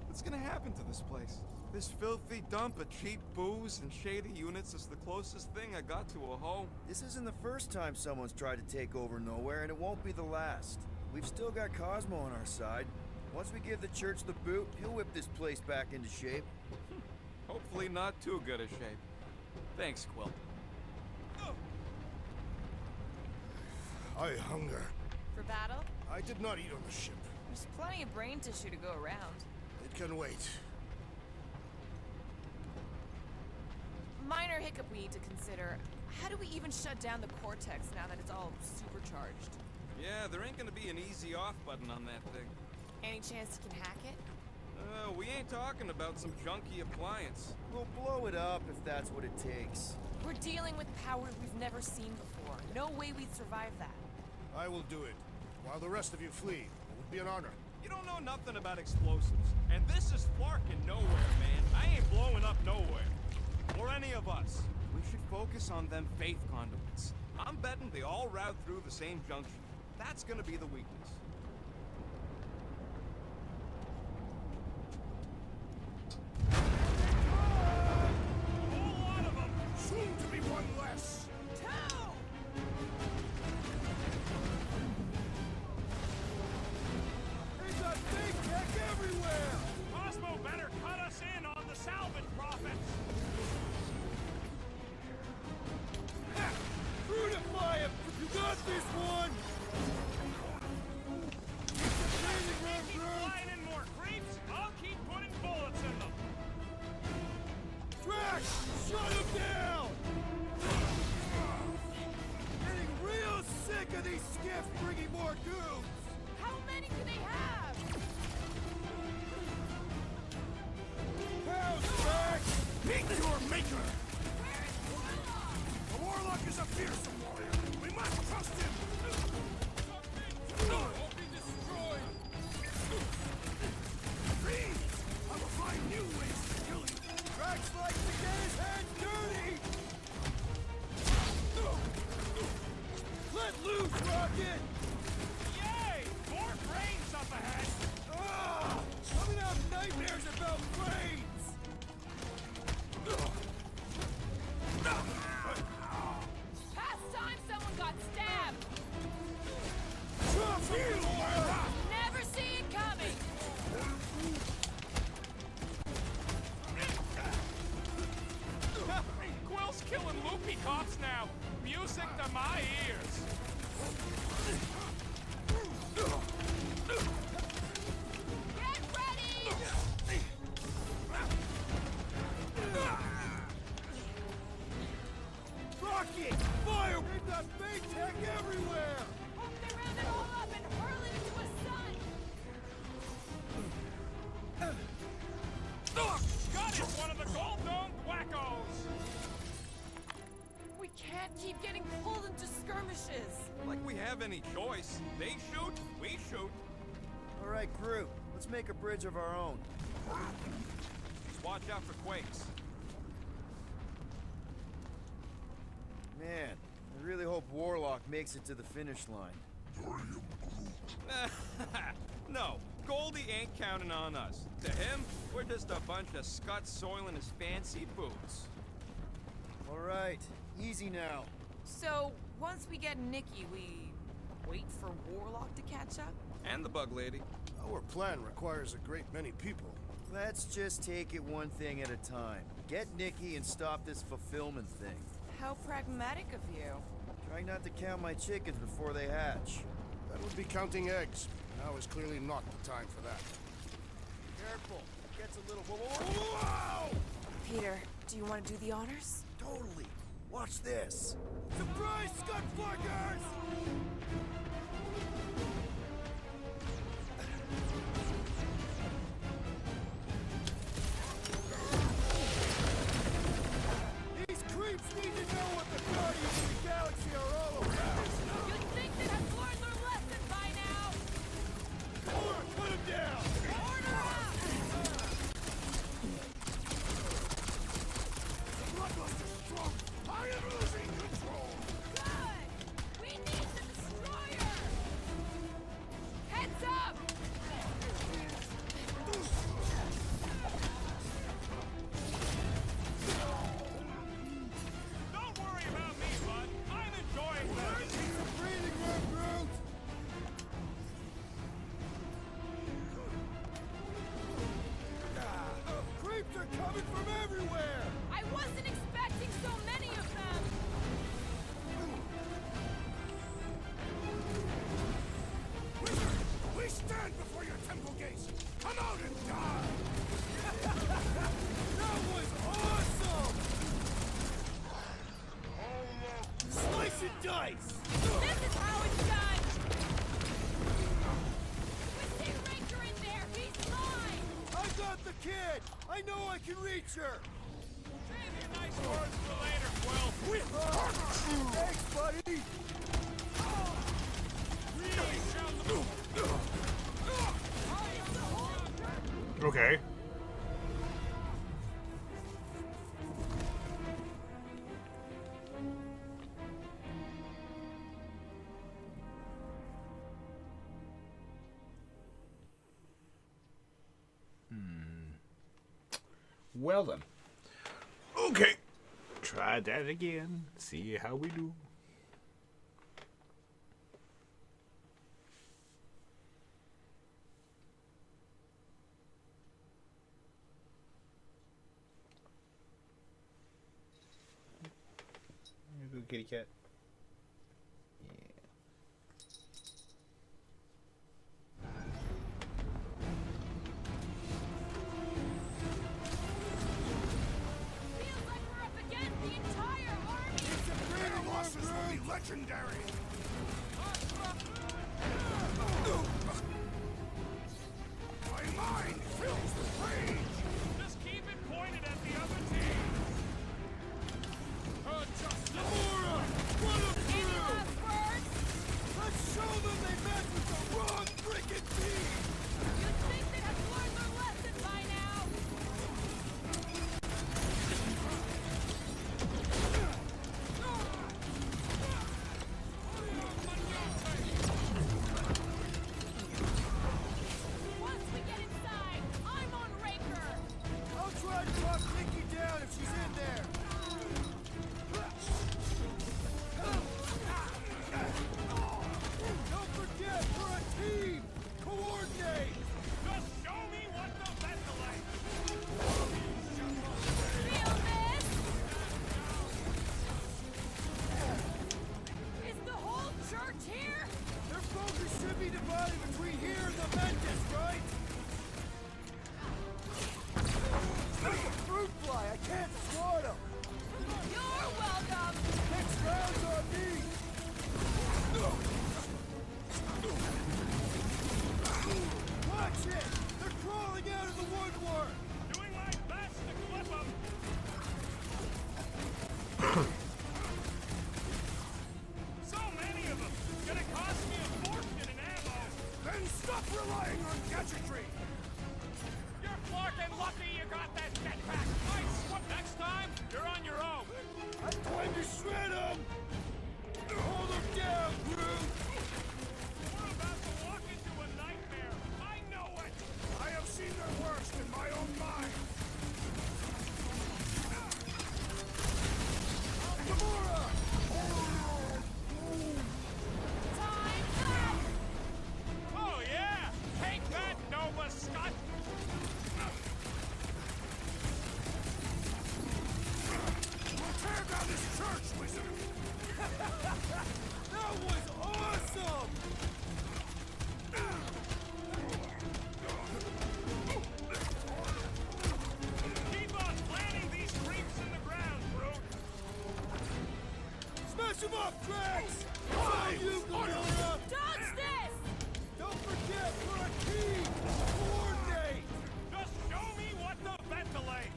What's gonna happen to this place? This filthy dump of cheap booze and shady units is the closest thing I got to a home.
This isn't the first time someone's tried to take over Nowhere, and it won't be the last. We've still got Cosmo on our side. Once we give the Church the boot, he'll whip this place back into shape.
Hopefully not too good a shape. Thanks, Quill.
I hunger.
For battle?
I did not eat on the ship.
There's plenty of brain tissue to go around.
It can wait.
Minor hiccup we need to consider. How do we even shut down the Cortex now that it's all supercharged?
Yeah, there ain't gonna be an easy off button on that thing.
Any chance you can hack it?
We ain't talking about some junky appliance.
We'll blow it up if that's what it takes.
We're dealing with power we've never seen before. No way we'd survive that.
I will do it. While the rest of you flee, it would be an honor.
You don't know nothing about explosives. And this is Flarkin' nowhere, man. I ain't blowing up nowhere. Or any of us. We should focus on them faith conduits. I'm betting they all route through the same junction. That's gonna be the weakness.
Soon to be one less.
There's a big tech everywhere! Cosmo better cut us in on the salvage profits! Brutify him! You got this one! Keep flying in more creeps, I'll keep putting bullets in them! Drax! Shut him down! Getting real sick of these skiffs bringing more goons!
How many do they have?
How's Drax? Meet your maker!
Where is Warlock?
The Warlock is a fearsome warrior! We must trust him! Won't be destroyed! Please! I will find new ways to kill you! Drax likes to get his hands dirty! Let loose, Rocket! Yay! More brains up ahead! Ah! I'm gonna have nightmares about brains!
Past
dance now. Music to my ears.
Get ready!
Rocket! Fire! They've got big tech everywhere!
Hope they round it all up and hurl it into a sun!
Got it! One of the gold-domed wackos!
We can't keep getting pulled into skirmishes.
Like we have any choice. They shoot, we shoot.
All right, crew. Let's make a bridge of our own.
Just watch out for quakes.
Man, I really hope Warlock makes it to the finish line.
No, Goldie ain't counting on us. To him, we're just a bunch of scuts soiling his fancy boots.
All right, easy now.
So, once we get Nikki, we wait for Warlock to catch up?
And the bug lady.
Our plan requires a great many people.
Let's just take it one thing at a time. Get Nikki and stop this fulfillment thing.
How pragmatic of you.
Try not to count my chickens before they hatch.
That would be counting eggs. Now is clearly not the time for that.
Careful. It gets a little... Whoa!
Peter, do you want to do the honors?
Totally. Watch this. Surprise, Scud Fluckers! These creeps need to know what the Guardians of the Galaxy are all about.
You'd think they'd have learned their lesson by now!
Laura, cut him down!
Order out!
Bloodluster's strong. I am losing control.
Good! We need the destroyer! Heads up!
Don't worry about me, bud. I'm enjoying this.
Need some breathing room, Groot! Creeps are coming from everywhere!
I wasn't expecting so many of them!
Wizard, we stand before your temple gates. Come out and die.
That was awesome! Slice and dice!
This is how it's done! With Sea Ranger in there, he's mine!
I got the kid! I know I can reach her!
Save your nice words for later, Quill.
Thanks, buddy!
Okay. Well then. Okay. Try that again. See how we do. Good kitty cat.
Feels like we're up against the entire army!
Their losses will be legendary. My mind fills with rage.
Just keep it pointed at the other team.
Gamora! Run them
Any
through!
last words?
Let's show them they met with the wrong freaking team!
You'd think they'd have learned their lesson by now!
That was awesome!
Keep on planting these creeps in the ground, Brute!
Smash him up, Drax! Fine, you, Gamora!
Dodge this!
Don't forget, we're a team! Coordinate!
Just show me what to ventilate!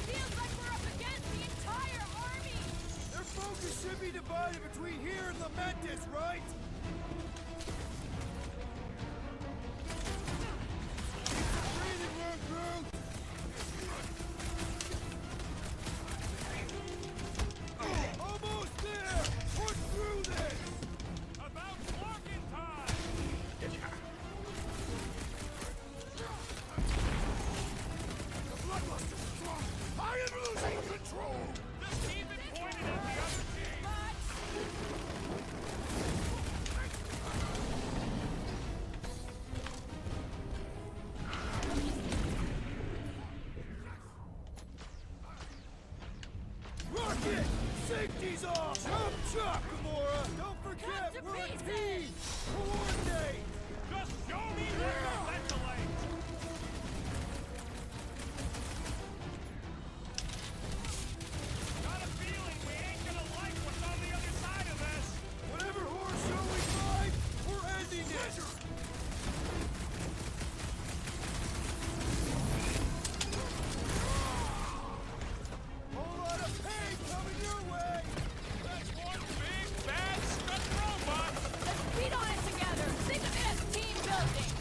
Feels like we're up against the entire army!
Their focus should be divided between here and Lamentis, right? Breathing room, Groot! Almost there! Push through this!
About Flarkin time!
The Bloodluster's strong! I am losing control!
Just keep it pointed at the other team!
Rocket! Safety's off! Jump shot, Gamora! Don't forget,
Cut to
we're a
pieces!
team! Coordinate!
Just show me what to ventilate! Got a feeling we ain't gonna like what's on the other side of this!
Whatever horror show we find, we're ending it! Whole lot of pain coming your way!
That's one big, bad, stuck robot!
Let's beat on it together! Think of it as team building!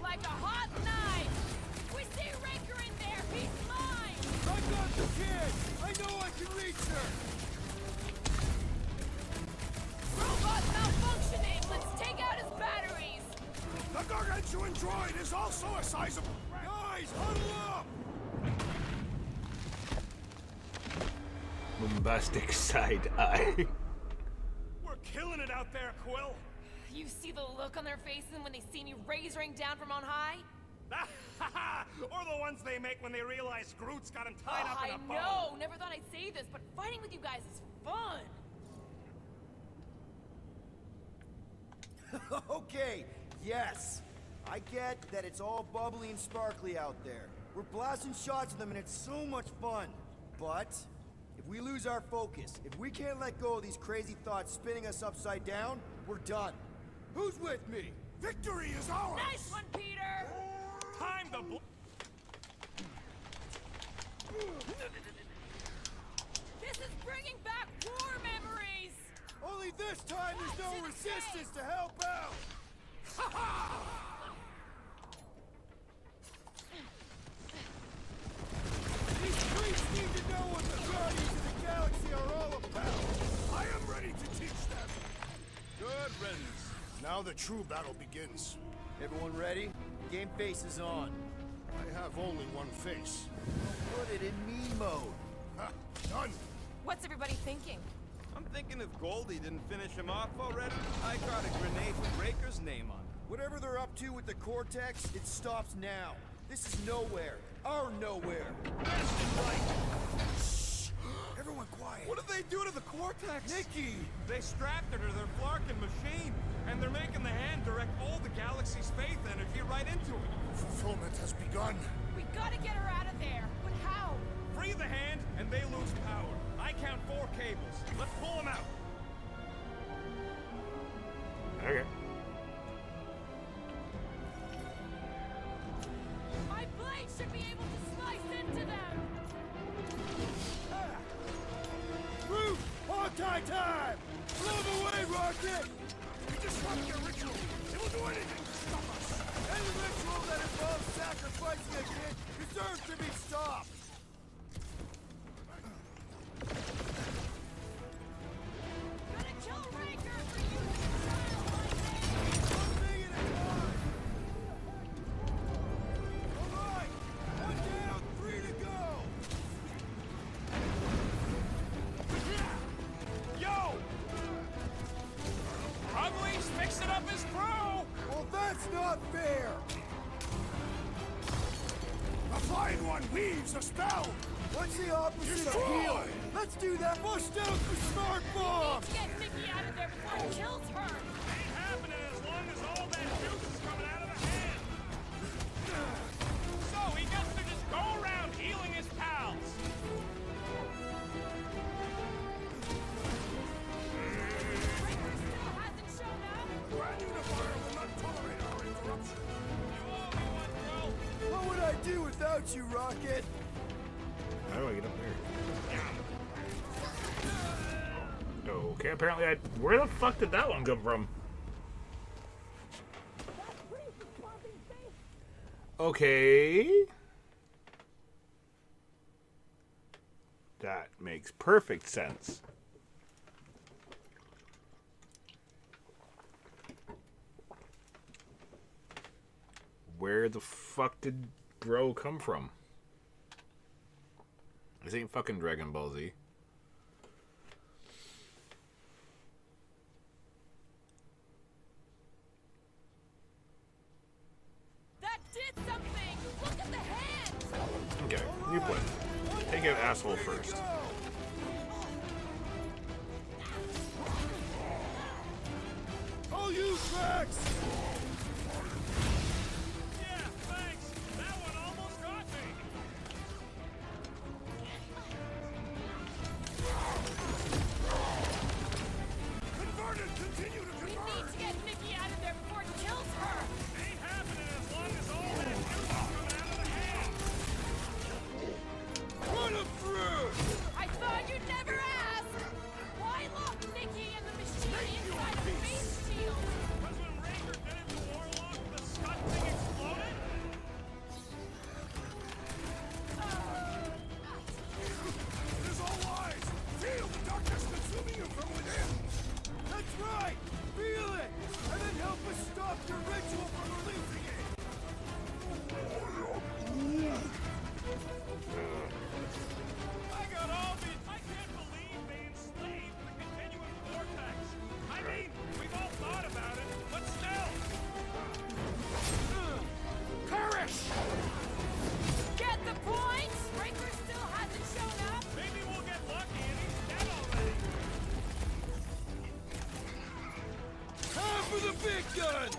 Like a hot knife! We see Raker in there! He's mine!
I got the kid! I know I can reach her!
Robot malfunctioning! Let's take out his batteries!
The gargantuan droid is also a sizable...
Guys, huddle up!
Bombastic side eye.
We're killing it out there, Quill!
You see the look on their faces when they see me razoring down from on high?
Or the ones they make when they realize Groot's got him tied up in a bow!
I know! Never thought I'd say this, but fighting with you guys is fun!
Okay, yes. I get that it's all bubbly and sparkly out there. We're blasting shots at them and it's so much fun. But, if we lose our focus, if we can't let go of these crazy thoughts spinning us upside down, we're done. Who's with me?
Victory is ours!
Nice one, Peter!
Time to
This is bringing back war memories!
Only this time there's no resistance to help out! These creeps need to know what the Guardians of the Galaxy are all about!
I am ready to teach them!
Good riddance.
Now the true battle begins.
Everyone ready? Game face is on.
I have only one face.
Put it in me mode.
Ha! Done!
What's everybody thinking?
I'm thinking if Goldie didn't finish him off already, I got a grenade with Raker's name on it.
Whatever they're up to with the Cortex, it stops now. This is nowhere. Our nowhere.
Best and right!
Shh! Everyone quiet.
What did they do to the Cortex?
Nikki!
They strapped her to their Flarkin machine, and they're making the hand direct all the galaxy's faith energy right into it.
Fulfillment has begun.
We gotta get her out of there, but how?
Free the hand, and they lose power. I count 4 cables. Let's pull them out.
Okay.
My blade should be able to slice into them!
Groot! Hog-tie time! Blow them away, Rocket!
We disrupt their ritual. It will do anything to stop us.
Any ritual that involves sacrificing a kid deserves to be stopped!
Gonna kill Raker for using a child like me!
One thing at a time! Alright! One down, 3 to go!
Yo! Ugly's fixing up his crew!
Well,
That's not fair! The flying one weaves a spell!
What's the opposite of
Destroy!
healing? Let's do that! Bust out the smart bomb!
Get Nikki out of there before he kills her!
Ain't happening as long as all that juice is coming out of the hand. So he gets to just go around healing his pals.
Breaker still hasn't shown up!
Grand Unifier will not tolerate our interruption!
You owe me one, bro.
What would I do without you, Rocket?
How do I get up there? Okay, apparently I... Where the fuck did that one come from? Okay. That makes perfect sense. Where the fuck did bro come from? This ain't fucking Dragon Ball Z.
That did something! Look at the hand!
Okay, new plan. Take out asshole first.
I'll use Max!
Yeah, thanks. That one almost got me.
Converted! Continue to
We
convert!
need to get Nikki out of there before it kills her!
Ain't happening as long as all that juice is coming out of the hand.
Run him through!
I thought you'd never ask! Why lock Nikki and the machine inside the face shield?
Because when Raker did it to Warlock, the scud thing exploded?
It is all lies! Feel the darkness consuming you from within!
That's right! Feel it! And then help us stop your ritual from releasing it!
I got all these. I can't believe they enslaved the continuum vortex. I mean, we've all thought about it, but still.
Perish!
Get the point? Breaker still hasn't shown up?
Maybe we'll get lucky and he's dead already.
Time for the big guns!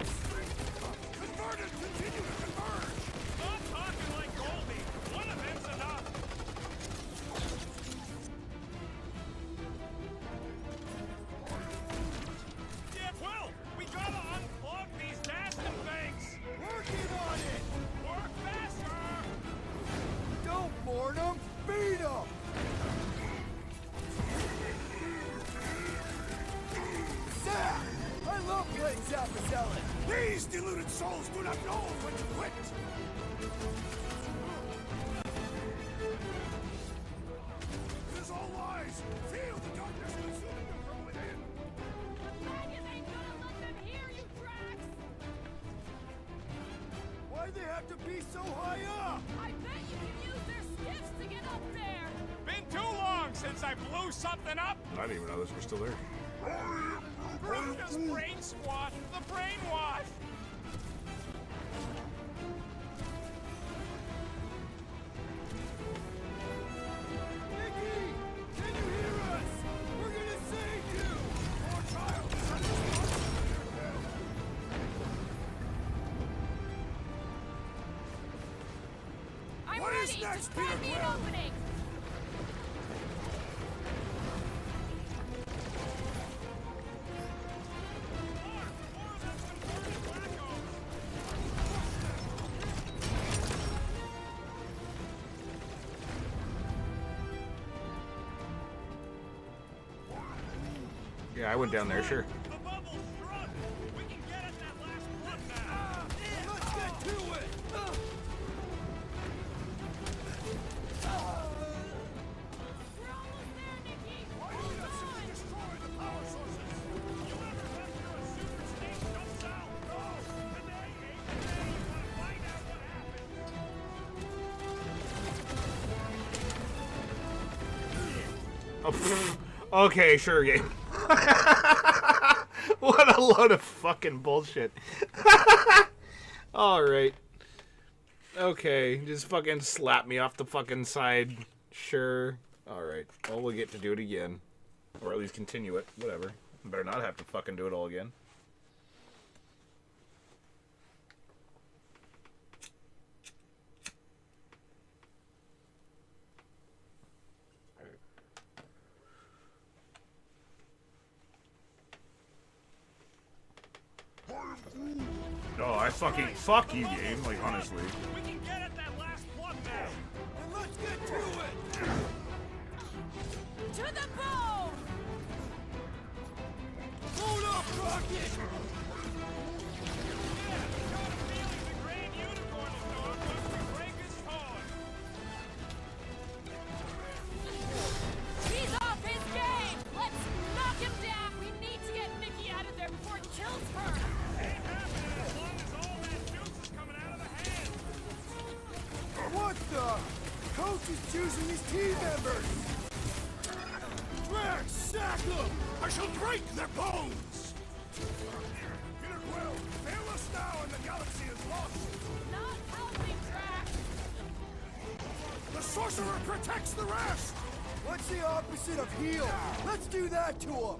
Converted! Continue to converge!
Stop talking like Goldie. One event's enough. Yeah, Quill, we gotta unplug these Dastin things.
Working on it!
Work faster.
Don't mourn them! Beat them! Zap! I love playing Zappazellan!
These deluded souls do not know when to quit! It is all lies! Feel the darkness consuming you from within!
Magus ain't gonna let them hear you, Drax!
Why'd they have to be so high up?
I bet you can use their skiffs to get up there!
Been too long since I blew something up.
I didn't even know those were still there.
Brutus brain squash, the brainwash.
Nikki! Can you hear us? We're gonna save you!
Poor child!
I'm
What
ready!
is next,
Just find
Peter
me an
Quill?
opening!
Yeah, I went down there, sure.
The bubble shrunk. We can get at that last blood now.
Let's get to it!
We're almost there, Nikki!
Why
Hold
do you not simply
on!
destroy the power sources?
You ever after a super state jumps out? No. Today ain't the day you want to find out what happened.
Oh, pfft. Okay, sure, game. What a A load of fucking bullshit. Alright. Okay, just fucking slap me off the fucking side. Sure. Alright. Well, we'll get to do it again. Or at least continue it. Whatever. Better not have to fucking do it all again. Oh, I fucking fuck you, game. Like, honestly.
We can get at that last plug now. Then let's get to it.
To the bone!
Load up, Rocket! Yeah, got a feeling the Grand Unicorn is going once we break his toy.
He's off his game! Let's knock him down! We need to get Mickey out of there before it kills her!
Ain't happening as long as all that juice is coming out of the hand.
What the? Coach is choosing his team members!
Drax, sack them! I shall break their bones! Peter Quill, fail us now and the galaxy is lost!
Not healthy, Drax!
The sorcerer protects the rest!
What's the opposite of heal? Let's do that to him!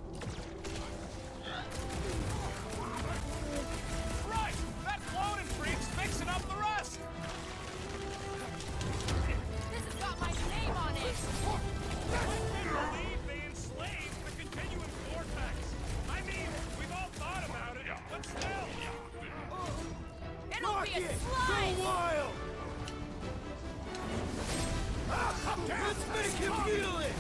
Right! That floating freak's fixing up the rest!
This has got my name on it!
I can't believe they enslaved the continuum vortex! I mean, we've all thought about it, but still!
It'll be a
Rocket,
slide!
go wild!
Let's make him feel it!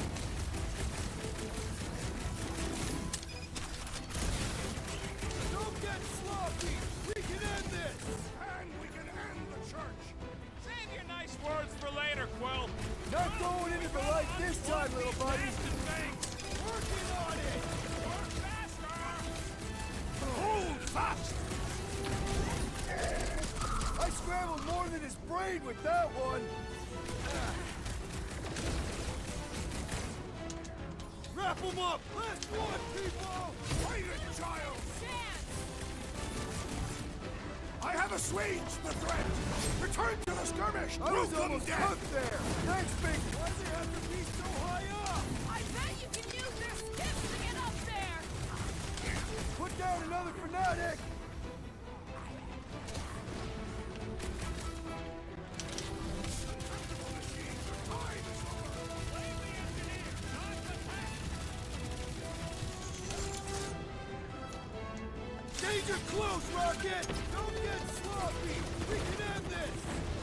Don't get sloppy! We can end this!
And we can end the church!
Save your nice words for later, Quill!
Not going into the light this time, little buddy!
Working on it! Work faster!
Hold fast!
I scrambled more than his brain with that one! Wrap him up! Last one, people!
Fight it, child! I have assuaged the threat! Return to the skirmish!
I was
Brutal
almost
death!
hooked there! Thanks, Big! Why does it have to be so high up?
I bet you can use their skips to get up there!
Put down another fanatic! Danger close, Rocket! Don't get sloppy! We can end this!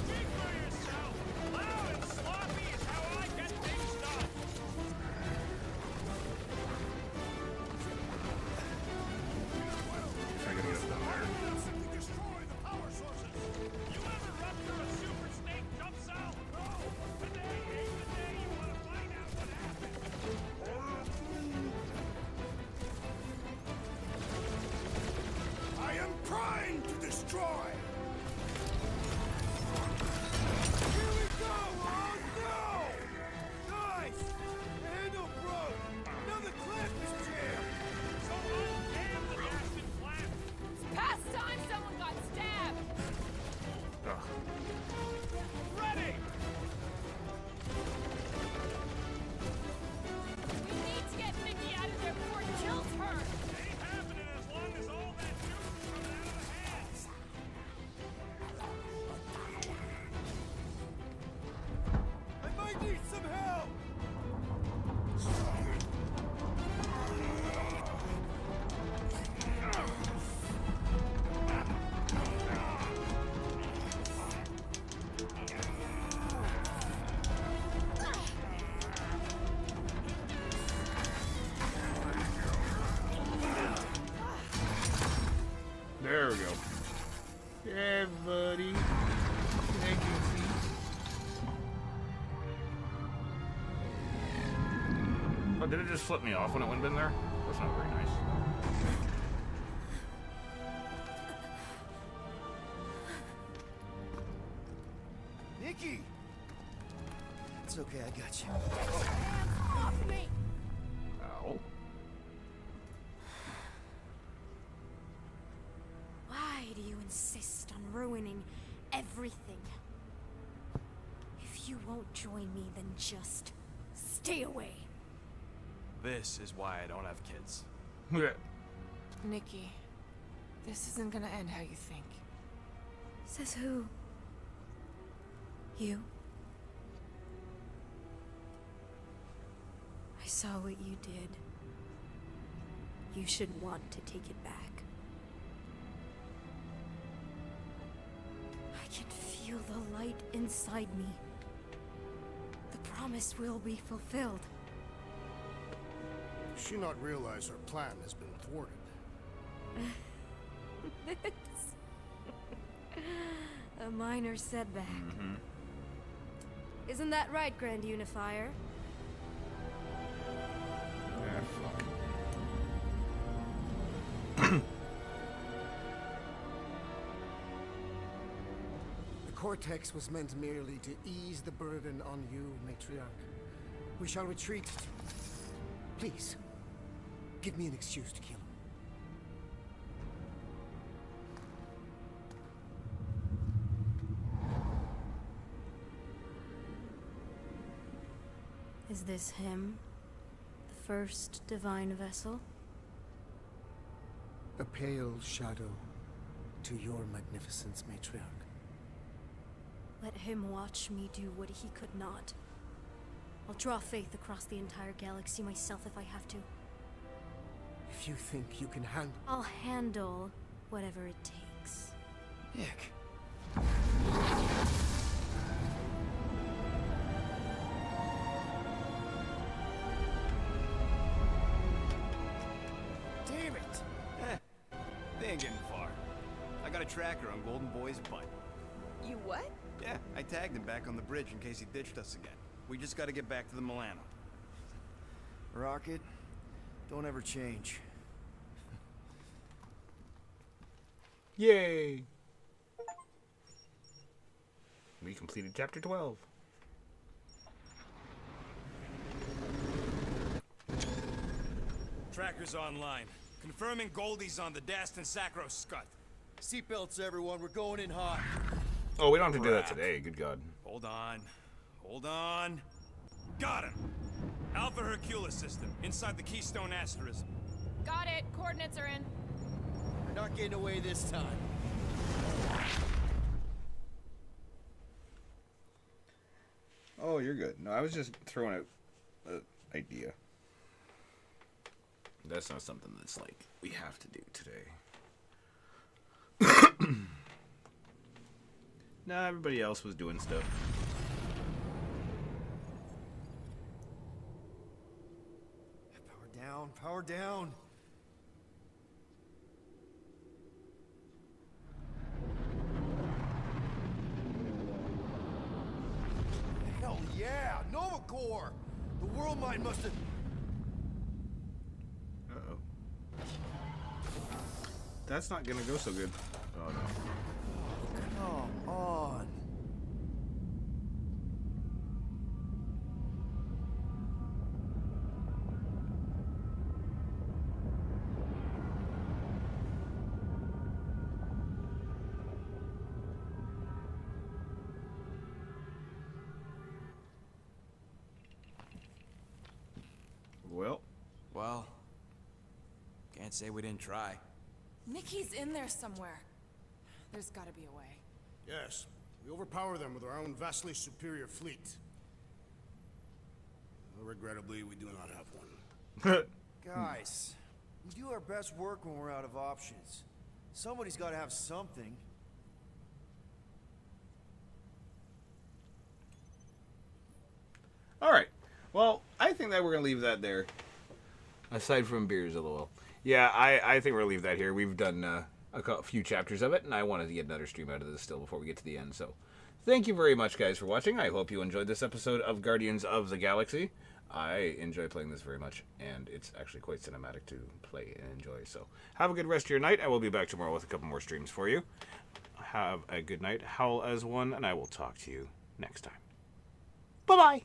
Speak for yourself! Loud and sloppy is how I get things done!
I gotta get up there.
Simply destroy the power sources!
You ever rupture a super snake jump cell? No! Today ain't the day you want to find out what happened!
I am primed to destroy!
Here we go! Oh no! Nice! The handle broke! Now the clamp is jammed!
So unjam the dashed plant!
Past time someone got stabbed!
Ugh.
Ready!
We need to get Mickey out of there before it kills her!
Ain't happening as long as all that juice is coming out of the hands!
I might need some help!
There we go. Yeah, buddy. Thank you, Oh, did it just flip me off when it went in there? That's not very nice.
Nikki! It's okay, I got you.
Off me!
Ow.
insist on ruining everything. If you won't join me, then just stay away.
This is why I don't have kids.
Nikki, this isn't gonna end how you think.
Says who? You? I saw what you did. You should want to take it back. I can feel the light inside me. The promise will be fulfilled.
Does she not realize her plan has been thwarted?
A minor setback. Isn't that right, Grand Unifier?
The Cortex was meant merely to ease the burden on you, Matriarch. We shall retreat. Please, give me an excuse to kill him.
Is this him? The first divine vessel?
A pale shadow to your magnificence, Matriarch.
Let him watch me do what he could not. I'll draw faith across the entire galaxy myself if I have to.
If you think you can handle...
I'll handle whatever it takes.
Nick.
Damn it! They ain't getting far. I got a tracker on Golden Boy's butt.
You what?
Yeah, I tagged him back on the bridge in case he ditched us again. We just gotta get back to the Milano.
Rocket, don't ever change.
Yay! We completed chapter 12.
Tracker's online. Confirming Goldie's on the Dastan Sacro Scut.
Seatbelts, everyone. We're going in hot.
Oh, we don't have to do that today. Good God.
Hold on. Hold on. Got him! Alpha Hercules system, inside the Keystone Asterism.
Got it. Coordinates are in.
We're not getting away this time.
Oh, you're good. No, I was just throwing out an idea. That's not something that's like, we have to do today. Nah, everybody else was doing stuff.
Power down, power down. Hell yeah! Nova Corps! The world mine must have...
Uh-oh. That's not gonna go so good. Oh, no.
Come on.
Well, can't say we didn't try.
Nikki's in there somewhere. There's gotta be a way.
Yes, we overpower them with our own vastly superior fleet. Regrettably, we do not have one.
Guys, we do our best work when we're out of options. Somebody's got to have something.
Alright. Well, I think that we're going to leave that there. Aside from beers, lol. Yeah, I think we're going to leave that here. We've done a few chapters of it, and I wanted to get another stream out of this still before we get to the end. So, thank you very much, guys, for watching. I hope you enjoyed this episode of Guardians of the Galaxy. I enjoy playing this very much, and it's actually quite cinematic to play and enjoy. So, have a good rest of your night. I will be back tomorrow with a couple more streams for you. Have a good night. Howl as one, and I will talk to you next time. Bye-bye!